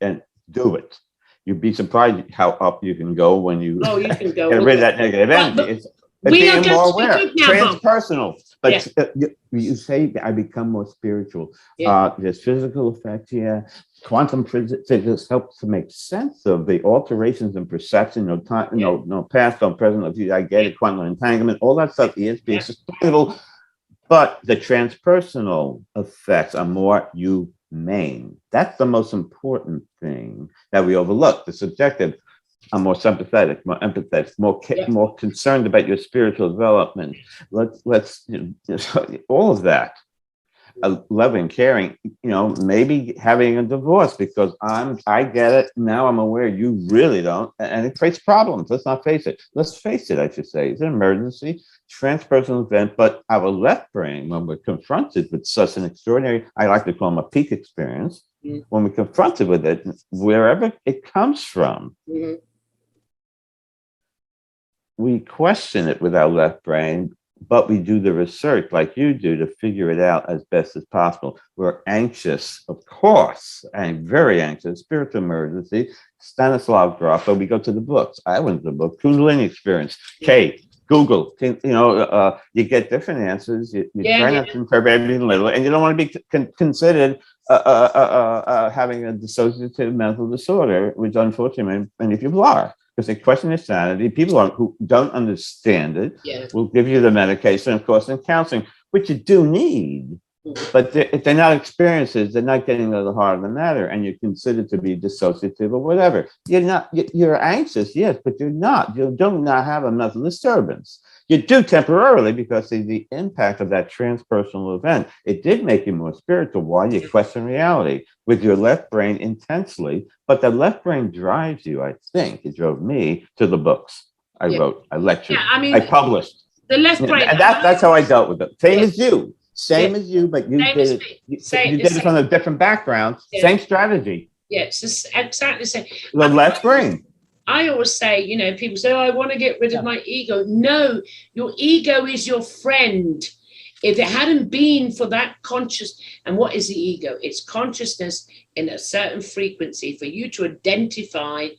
do it. You'd be surprised how up you can go when you, can go get rid of that negative energy. It's being more aware, transpersonal. But you say I become more spiritual. There's physical effects. Quantum physics helps to make sense of the alterations in perception. No time, no past, no present. I get it. Quantum entanglement, all that stuff. ESP, it's just a little But the transpersonal effects are more humane. That's the most important thing that we overlook. The subjective, I'm more sympathetic, more empathetic, more concerned about your spiritual development. Let's all of that. Loving, caring, maybe having a divorce because I get it now. I'm aware you really don't, and it creates problems. Let's not face it. Let's face it. I should say it's an emergency, transpersonal event. But our left brain, when we're confronted with such an extraordinary, I like to call them a peak experience, when we're confronted with it, wherever it comes from, we question it with our left brain. But we do the research like you do to figure it out as best as possible. We're anxious, of course, and very anxious, spiritual emergency, Stanislav Grof, but we go to the books. I went to the book, Kundalini experience, Kate, Google, you get different answers. You try not to interpret everything little, and you don't want to be considered having a dissociative mental disorder, which unfortunately many people are. Because they question your sanity. People who don't understand it will give you the medication, of course, and counseling, which you do need. But if they're not experiences, they're not getting to the heart of the matter, and you're considered to be dissociative or whatever. You're anxious, yes, but you're not. You do not have a mental disturbance. You do temporarily because of the impact of that transpersonal event. It did make you more spiritual. Why? You question reality with your left brain intensely, but the left brain drives you, I think. It drove me to the books. I wrote, I lectured, I published. The left brain. And that's how I dealt with it. Same as you. Same as you, but you did it from a different background. Same strategy. Yeah, it's exactly the same. The left brain. I always say, people say, I want to get rid of my ego. No, your ego is your friend. If it hadn't been for that and what is the ego? It's consciousness in a certain frequency for you to identify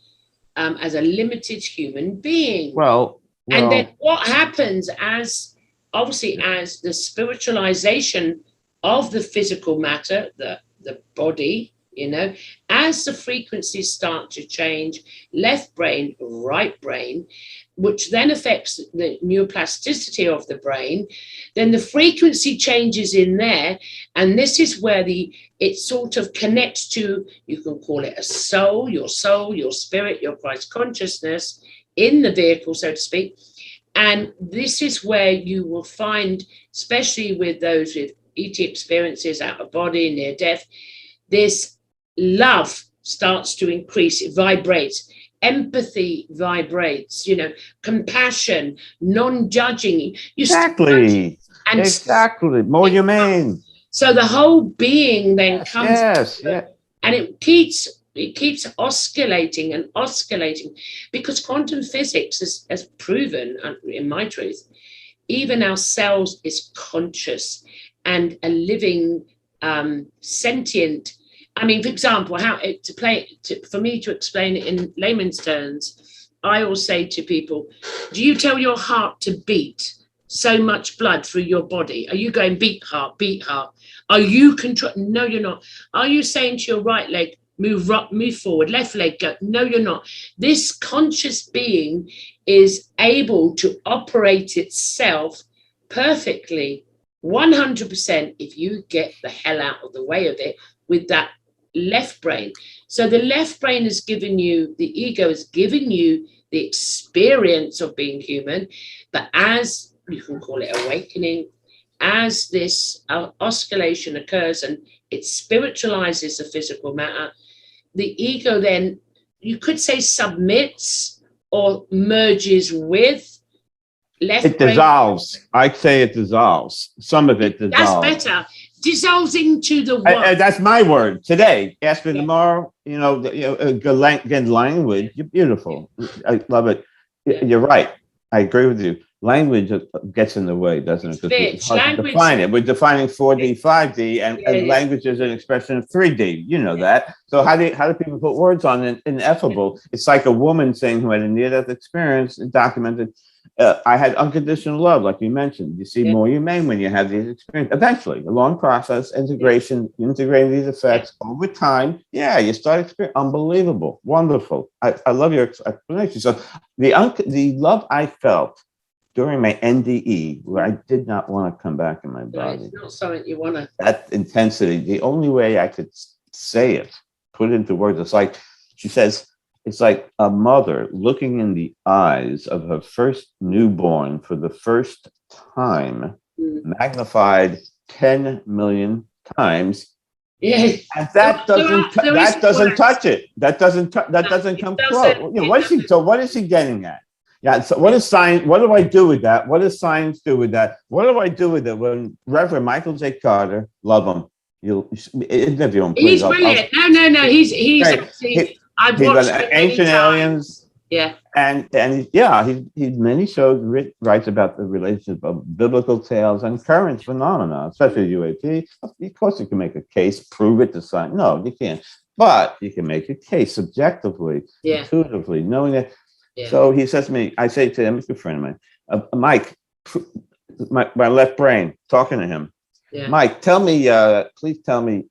as a limited human being. Well, and then what happens as the spiritualization of the physical matter, the body, as the frequencies start to change, left brain, right brain, which then affects the neuroplasticity of the brain, then the frequency changes in there. And this is where it sort of connects to, you can call it a soul, your spirit, your Christ consciousness in the vehicle, so to speak. And this is where you will find, especially with those with ET experiences, out of body, near death, this love starts to increase, it vibrates, empathy vibrates, compassion, non-judging. Exactly. More humane. So the whole being then comes, and it keeps oscillating and oscillating, because quantum physics has proven, in my truth, even our cells is conscious and a living, sentient. I mean, for example, for me to explain it in layman's terms, I will say to people, do you tell your heart to beat so much blood through your body? Are you going beat heart, beat heart? Are you No, you're not. Are you saying to your right leg, move forward, left leg go? No, you're not. This conscious being is able to operate itself perfectly, 100%, if you get the hell out of the way of it with that left brain. So the left brain has given you, the ego has given you the experience of being human, but as you can call it awakening, as this oscillation occurs and it spiritualizes the physical matter, the ego then, you could say, submits or merges with left It dissolves. I'd say it dissolves. Some of it dissolves. That's better. Dissolves into the what? That's my word today. Ask me tomorrow. Again, language. You're beautiful. I love it. You're right. I agree with you. Language gets in the way, doesn't it? It's hard to define it. We're defining 4D, 5D, and language is an expression of 3D. You know that. So how do people put words on it? Ineffable. It's like a woman saying who had a near-death experience, documented. I had unconditional love, like you mentioned. You see more humane when you have these experiences. Eventually, a long process, integrating these effects over time. Yeah, you start experiencing unbelievable, wonderful. I love your explanation. So the love I felt during my NDE, where I did not want to come back in my body. It's not something you want to. That intensity, the only way I could say it, put it into words, it's like, she says, it's like a mother looking in the eyes of her first newborn for the first time, magnified 10 million times. Yeah. And that doesn't touch it. That doesn't come close. You know, what is he getting at? Yeah. So what is science? What do I do with that? What does science do with that? What do I do with it when Reverend Michael J. Carter, love him. You'll interview him, please. He's brilliant. No. He's actually, I've watched Ancient Aliens. Yeah. And yeah, he many shows writes about the relationship of biblical tales and current phenomena, especially UAP. Of course, you can make a case, prove it to science. No, you can't. But you can make a case subjectively, intuitively, knowing that. Yeah. So he says to me, I say to him, he's a friend of mine, Mike, my left brain, talking to him. Yeah. Mike, tell me, please tell me,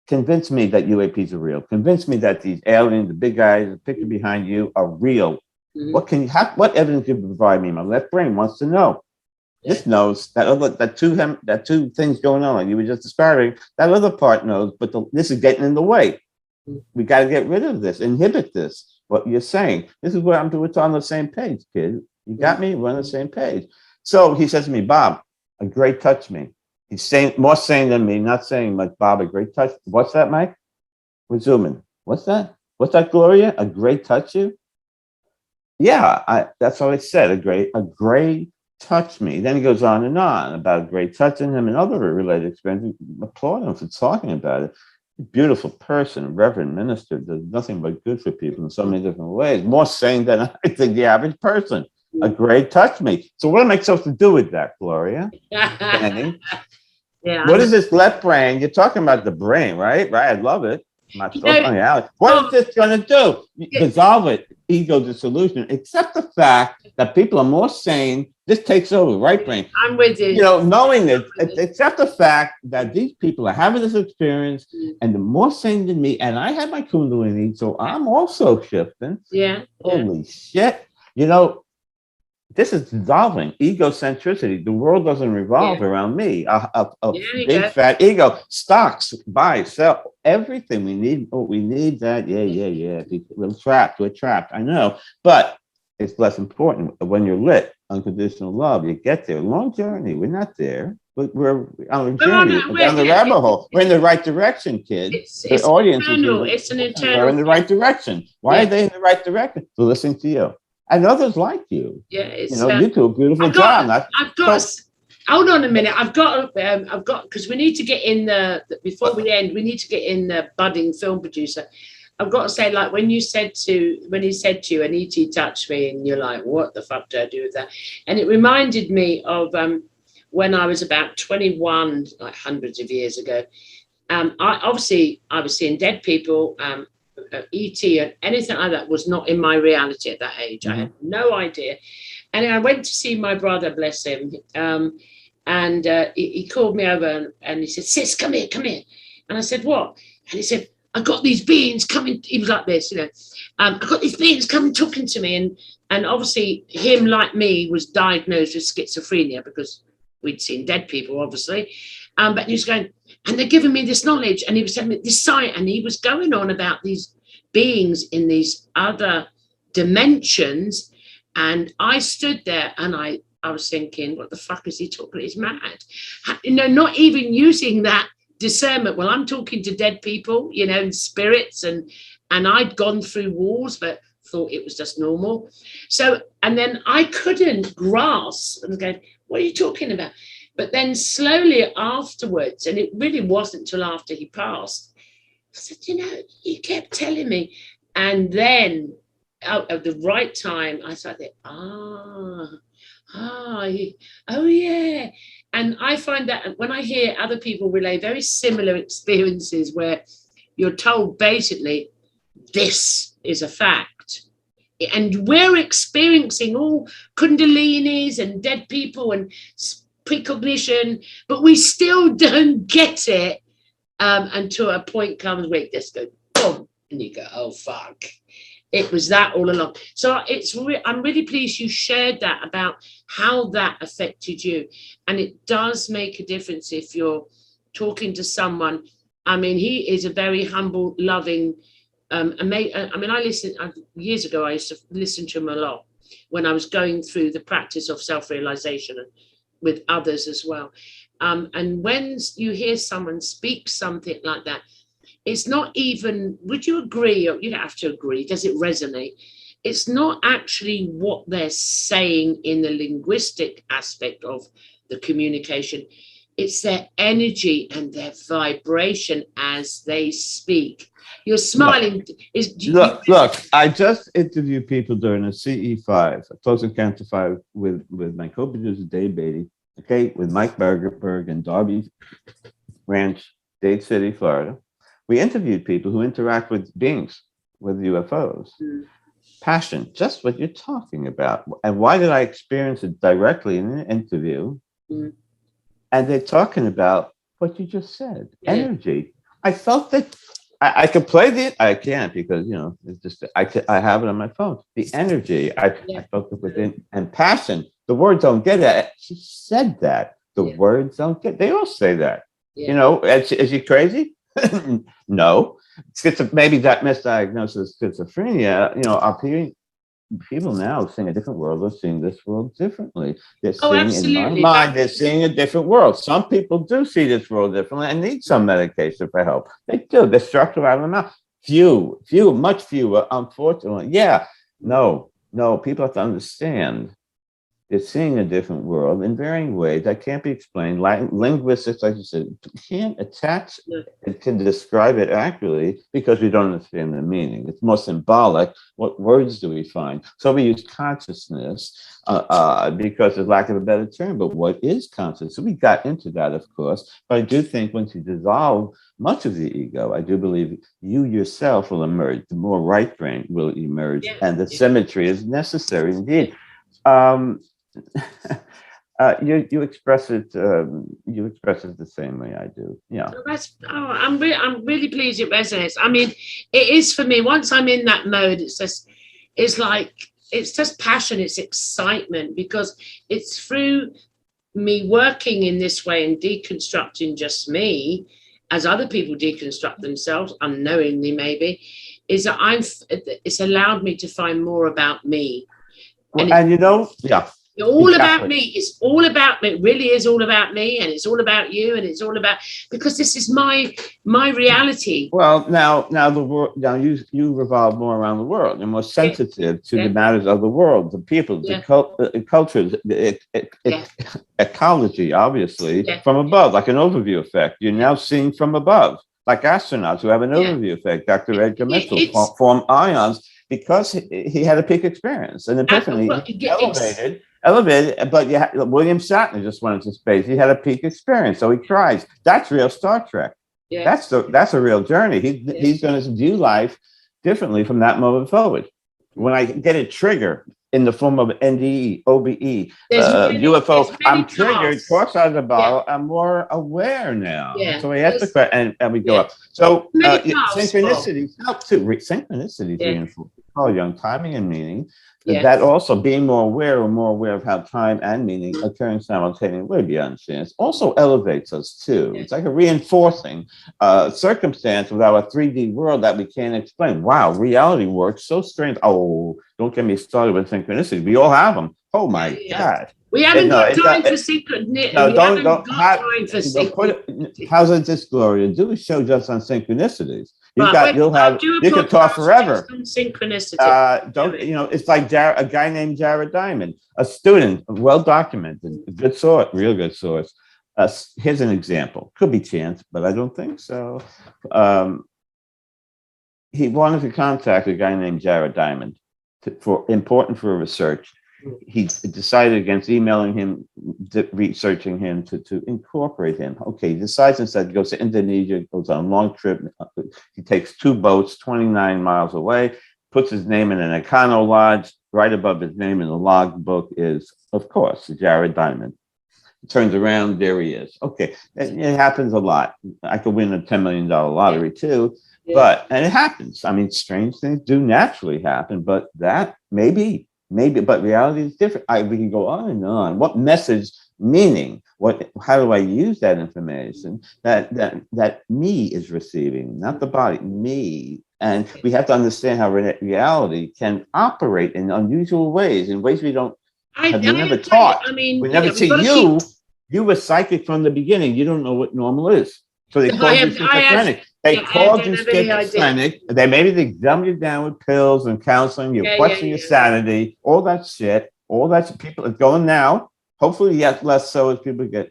convince me that UAPs are real. Convince me that these aliens, the big guys, the picture behind you are real. Mm-hmm. What evidence can you provide me? My left brain wants to know. Yeah. This knows that two things going on, like you were just describing. That other part knows, but this is getting in the way. Mm-hmm. We got to get rid of this, inhibit this. What you're saying. This is what we're on the same page, kid. You got me? We're on the same page. So he says to me, Bob, a great touch me. He's saying more sane than me, not saying like Bob, a great touch. What's that, Mike? We're zooming. What's that? What's that, Gloria? A great touch you? Yeah, that's what I said. A great touch me. Then he goes on and on about a great touching him and other related experiences. Applaud him for talking about it. Beautiful person, reverend minister, does nothing but good for people in so many different ways. More sane than I think the average person. A great touch me. So what am I supposed to do with that, Gloria? Yeah. What is this left brain? You're talking about the brain, right? Right. I love it. What is this going to do? Dissolve it. Ego dissolution. Except the fact that people are more sane. This takes over, right brain. I'm with you. You know, knowing this, except the fact that these people are having this experience and they're more sane than me. And I have my Kundalini, so I'm also shifting. Yeah. Holy shit. You know, this is dissolving egocentricity. The world doesn't revolve around me. A big fat ego. Stocks, buy, sell, everything we need. Oh, we need that. Yeah. We're trapped. I know, but it's less important when you're lit. Unconditional love. You get there. Long journey. We're not there. We're on a journey. We're down the rabbit hole. We're in the right direction, kid. It's internal. It's an internal. They're in the right direction. Why are they in the right direction? To listen to you. And others like you. Yeah, it's, you do a beautiful job. Hold on a minute. I've got, because we need to get in before we end, we need to get in the budding film producer. I've got to say, like, when he said to you, and E.T. touched me, and you're like, what the fuck do I do with that? And it reminded me of when I was about 21, like hundreds of years ago. I was seeing dead people, ET and anything like that was not in my reality at that age. Mm-hmm. I had no idea. And I went to see my brother, bless him. And he called me over and he said, Sis, come here. And I said, what? And he said, I got these beings coming. He was like this, I got these beings coming talking to me. And obviously him, like me, was diagnosed with schizophrenia because we'd seen dead people, obviously. But he was going, and they're giving me this knowledge, and he was telling me this science, and he was going on about these beings in these other dimensions. And I stood there and I was thinking, what the fuck is he talking? He's mad. Not even using that discernment. Well, I'm talking to dead people, and spirits, and I'd gone through walls, but thought it was just normal. So, and then I couldn't grasp and go, what are you talking about? But then slowly afterwards, and it really wasn't till after he passed, I said, he kept telling me. And then at the right time, I started, oh yeah. And I find that when I hear other people relay very similar experiences where you're told basically, this is a fact. And we're experiencing all kundalinis and dead people and precognition, but we still don't get it until a point comes where it just goes boom, and you go, oh fuck. It was that all along. So I'm really pleased you shared that about how that affected you. And it does make a difference if you're talking to someone. I mean, he is a very humble, loving, I mean, years ago, I used to listen to him a lot when I was going through the practice of self-realization and with others as well. And when you hear someone speak something like that, it's not even, would you agree, or you don't have to agree, does it resonate? It's not actually what they're saying in the linguistic aspect of the communication. It's their energy and their vibration as they speak. You're smiling. Look, I just interviewed people during a CE5, a Close Encounter 5, with my co-producer Dave Beatty, okay, with Mike Berg and Darby Ranch, Dade City, Florida. We interviewed people who interact with beings, with UFOs. Passion, just what you're talking about. And why did I experience it directly in an interview? And they're talking about what you just said, energy. I felt that I could play I can't because, you know, it's just, I have it on my phone. The energy, I felt it within, and passion. The words don't get it. She said that. The words don't get, they all say that. You know, is she crazy? No. Maybe that misdiagnosis schizophrenia, you know, people now seeing a different world. They're seeing this world differently. They're seeing, in my mind, they're seeing a different world. Some people do see this world differently and need some medication for help. They do. They're structured out of the mouth. Few, much fewer, unfortunately. Yeah, no, people have to understand. They're seeing a different world in varying ways that can't be explained. Linguistics, like you said, can't attach it, can describe it accurately because we don't understand the meaning. It's more symbolic. What words do we find? So we use consciousness because of lack of a better term. But what is consciousness? So we got into that, of course. But I do think once you dissolve much of the ego, I do believe you yourself will emerge. The more right brain will emerge, and the symmetry is necessary indeed. You express it. You express it the same way I do. Yeah. I'm really pleased it resonates. I mean, it is for me. Once I'm in that mode, it's just passion. It's excitement because it's through me working in this way and deconstructing just me, as other people deconstruct themselves unknowingly, maybe, is that it's allowed me to find more about me. And you know, all about me. It's all about me. It really is all about me, and it's all about you, and it's all about, because this is my reality. Well, now the world. Now you revolve more around the world. You're more sensitive to the matters of the world, the people, the cultures, the ecology, obviously from above, like an overview effect. You're now seeing from above, like astronauts who have an overview effect. Dr. Edgar Mitchell formed ions because he had a peak experience, an epiphany, elevated, but William Shatner just went into space. He had a peak experience, so he cries. That's real Star Trek. Yeah. That's a real journey. He's going to view life differently from that moment forward. When I get a trigger in the form of NDE, OBE, UFO, I'm triggered. Cross out of the bottle. I'm more aware now. So we have to, and we go up. So synchronicities help too. Synchronicities reinforce young timing and meaning. That also being more aware of how time and meaning occurring simultaneously way beyond chance also elevates us too. It's like a reinforcing circumstance without a 3D world that we can't explain. Wow, reality works so strange. Oh, don't get me started with synchronicity. We all have them. Oh my God. We haven't got time for synchronicity. No, don't how's this, Gloria? Do a show just on synchronicities. You can talk forever. Synchronicity. It's like a guy named Jared Diamond, a student, well documented, good source, real good source. Here's an example. Could be chance, but I don't think so. He wanted to contact a guy named Jared Diamond for research. He decided against emailing him, researching him to incorporate him. Okay, he decides instead to go to Indonesia, goes on a long trip. He takes 2 boats 29 miles away, puts his name in an Econo Lodge. Right above his name in the log book is, of course, Jared Diamond. turns around, there he is. Okay, it happens a lot. I could win a $10 million lottery too, and it happens. I mean, strange things do naturally happen, but that maybe, but reality is different. We can go on and on. What message, meaning, how do I use that information that me is receiving, not the body, me? And we have to understand how reality can operate in unusual ways, in ways we don't have never taught. I mean, we never see you. You were psychic from the beginning. You don't know what normal is. So they called you schizophrenic. They called you schizophrenic. Maybe they dumb you down with pills and counseling. You question your sanity. All that shit. All that people are going now. Hopefully, yet less so as people get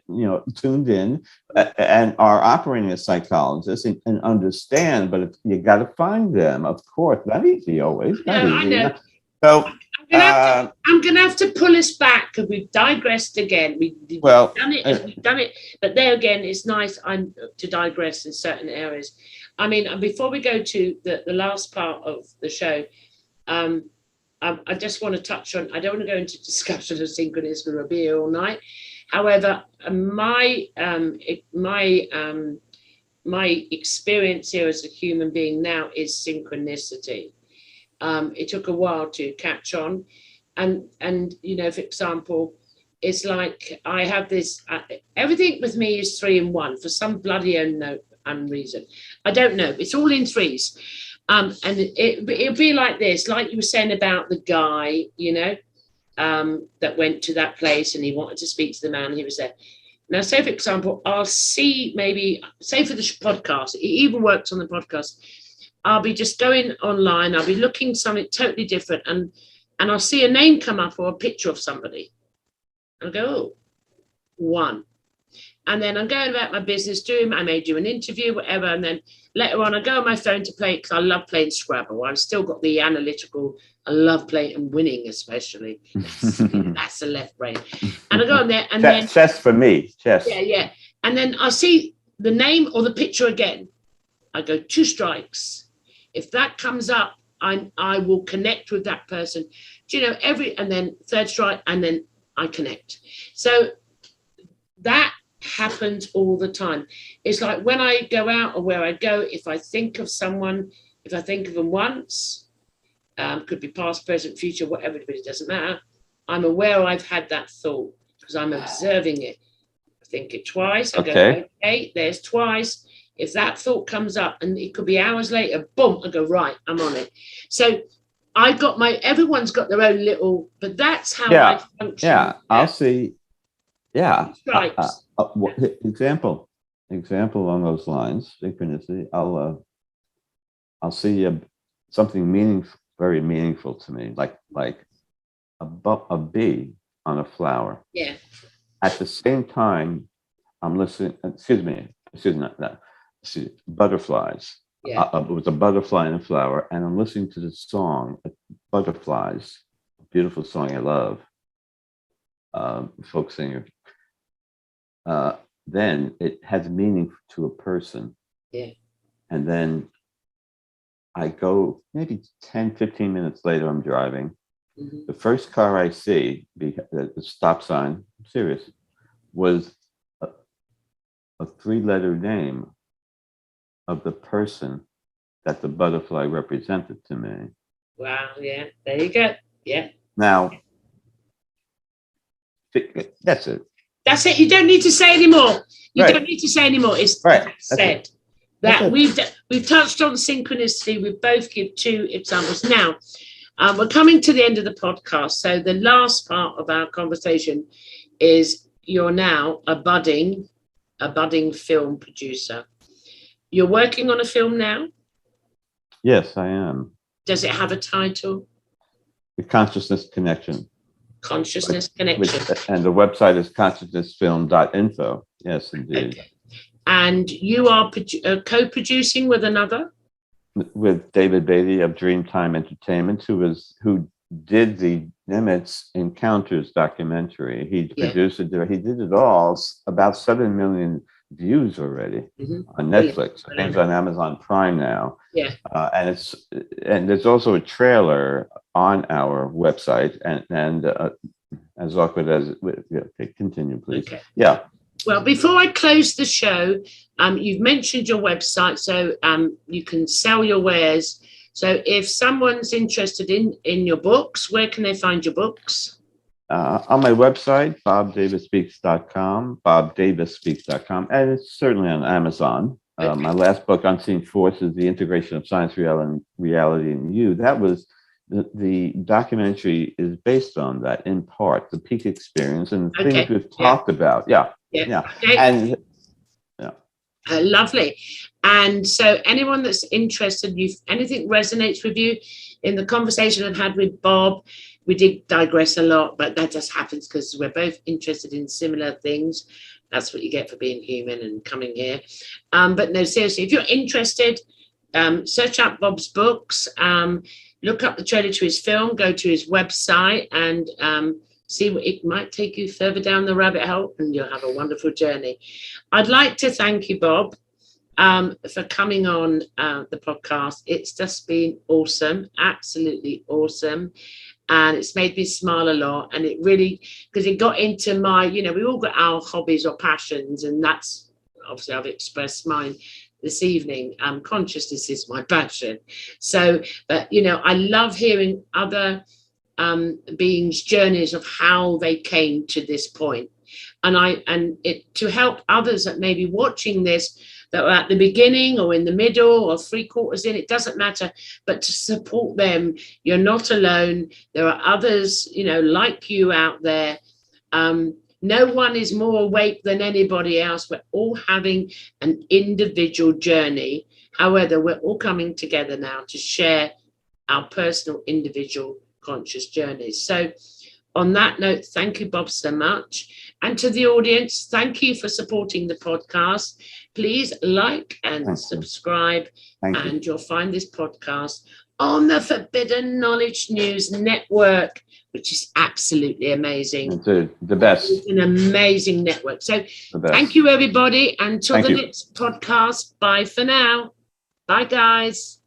tuned in and are operating as psychologists and understand. But you got to find them, of course. Not easy always. Not easy. I know. So I'm gonna have to pull us back because we've digressed again. We've done it. But there again, it's nice to digress in certain areas. I mean, before we go to the last part of the show, I just want to touch on. I don't want to go into discussion of synchronism. We'll be here all night. However, my experience here as a human being now is synchronicity. It took a while to catch on, and for example, it's like I have this. Everything with me is 3 in 1 for some bloody unknown reason. I don't know. It's all in threes. And it'll be like this, like you were saying about the guy, that went to that place and he wanted to speak to the man. He was there. Now, say, for example, I'll see say for the podcast, it even works on the podcast. I'll be just going online. I'll be looking something totally different. And I'll see a name come up or a picture of somebody. I'll go, oh, 1. And then I'm going about my business, I may do an interview, whatever. And then later on, I go on my phone to play because I love playing Scrabble. I've still got the analytical. I love playing and winning, especially. That's the left brain. And I go on there and then chess for me. Chess. Yeah. And then I see the name or the picture again. I go 2 strikes. If that comes up, I will connect with that person. And then 3rd strike, and then I connect. So that happens all the time. It's like when I go out or where I go, if I think of someone, if I think of them once, could be past, present, future, whatever, but it doesn't matter. I'm aware I've had that thought because I'm observing it. I think it twice. I go, okay, there's twice. If that thought comes up, and it could be hours later, boom, I go, right, I'm on it. So everyone's got their own little, but that's how I function. Yeah, I'll see. Yeah. Stripes. Example along those lines, synchronicity. I'll see something very meaningful to me, like a bee on a flower. Yeah. At the same time, I'm listening. Butterflies. Yeah. It was a butterfly in a flower, and I'm listening to the song "Butterflies," a beautiful song I love. Folk singer. Then it has meaning to a person. Yeah. And then I go maybe 10, 15 minutes later, I'm driving. Mm-hmm. The first car I see, the stop sign, I'm serious, was a 3-letter name of the person that the butterfly represented to me. Wow, yeah. There you go. Yeah. Now, that's it. That's it. You don't need to say anymore. Don't need to say anymore. It's said. That we've touched on synchronicity. We both give 2 examples. Now, we're coming to the end of the podcast. So the last part of our conversation is you're now a budding film producer. You're working on a film now? Yes, I am. Does it have a title? The Consciousness Connection. Consciousness Connection. And the website is consciousnessfilm.info. Yes, indeed. Okay. And you are co-producing with another? With David Beatty of Dreamtime Entertainment, who did the Nimitz Encounters documentary. He produced it. He did it all. About 7 million views already on Netflix. I think it's on Amazon Prime now. Yeah. And there's also a trailer on our website, and as awkward as it. Yeah, okay, continue, please. Okay. Yeah. Well, before I close the show, you've mentioned your website, so you can sell your wares. So if someone's interested in your books, where can they find your books? On my website, bobdavisspeaks.com, bobdavisspeaks.com, and it's certainly on Amazon. Okay. My last book, Unseen Forces, The Integration of Science, Reality, and You, that was, the documentary is based on that in part, the peak experience and the things we've talked about. Yeah. Okay. And lovely. And so anyone that's interested, anything resonates with you in the conversation I've had with Bob, we did digress a lot, but that just happens because we're both interested in similar things. That's what you get for being human and coming here. But no, seriously, if you're interested, search up Bob's books, look up the trailer to his film, go to his website, and see what it might take you further down the rabbit hole, and you'll have a wonderful journey. I'd like to thank you, Bob, for coming on the podcast. It's just been awesome, absolutely awesome. And it's made me smile a lot. And it really, because it got into my, we all got our hobbies or passions, and that's obviously I've expressed mine this evening. Consciousness is my passion. So, but, I love hearing other beings' journeys of how they came to this point. And to help others that may be watching this, that are at the beginning or in the middle or 3/4 in, it doesn't matter, but to support them. You're not alone. There are others, like you out there. No one is more awake than anybody else. We're all having an individual journey. However, we're all coming together now to share our personal individual conscious journeys. So on that note, thank you, Bob, so much. And to the audience, thank you for supporting the podcast. Please like and subscribe, and you'll find this podcast on the Forbidden Knowledge News Network, which is absolutely amazing. It's the best. It's an amazing network. So thank you, everybody. Until the next podcast, bye for now. Bye, guys.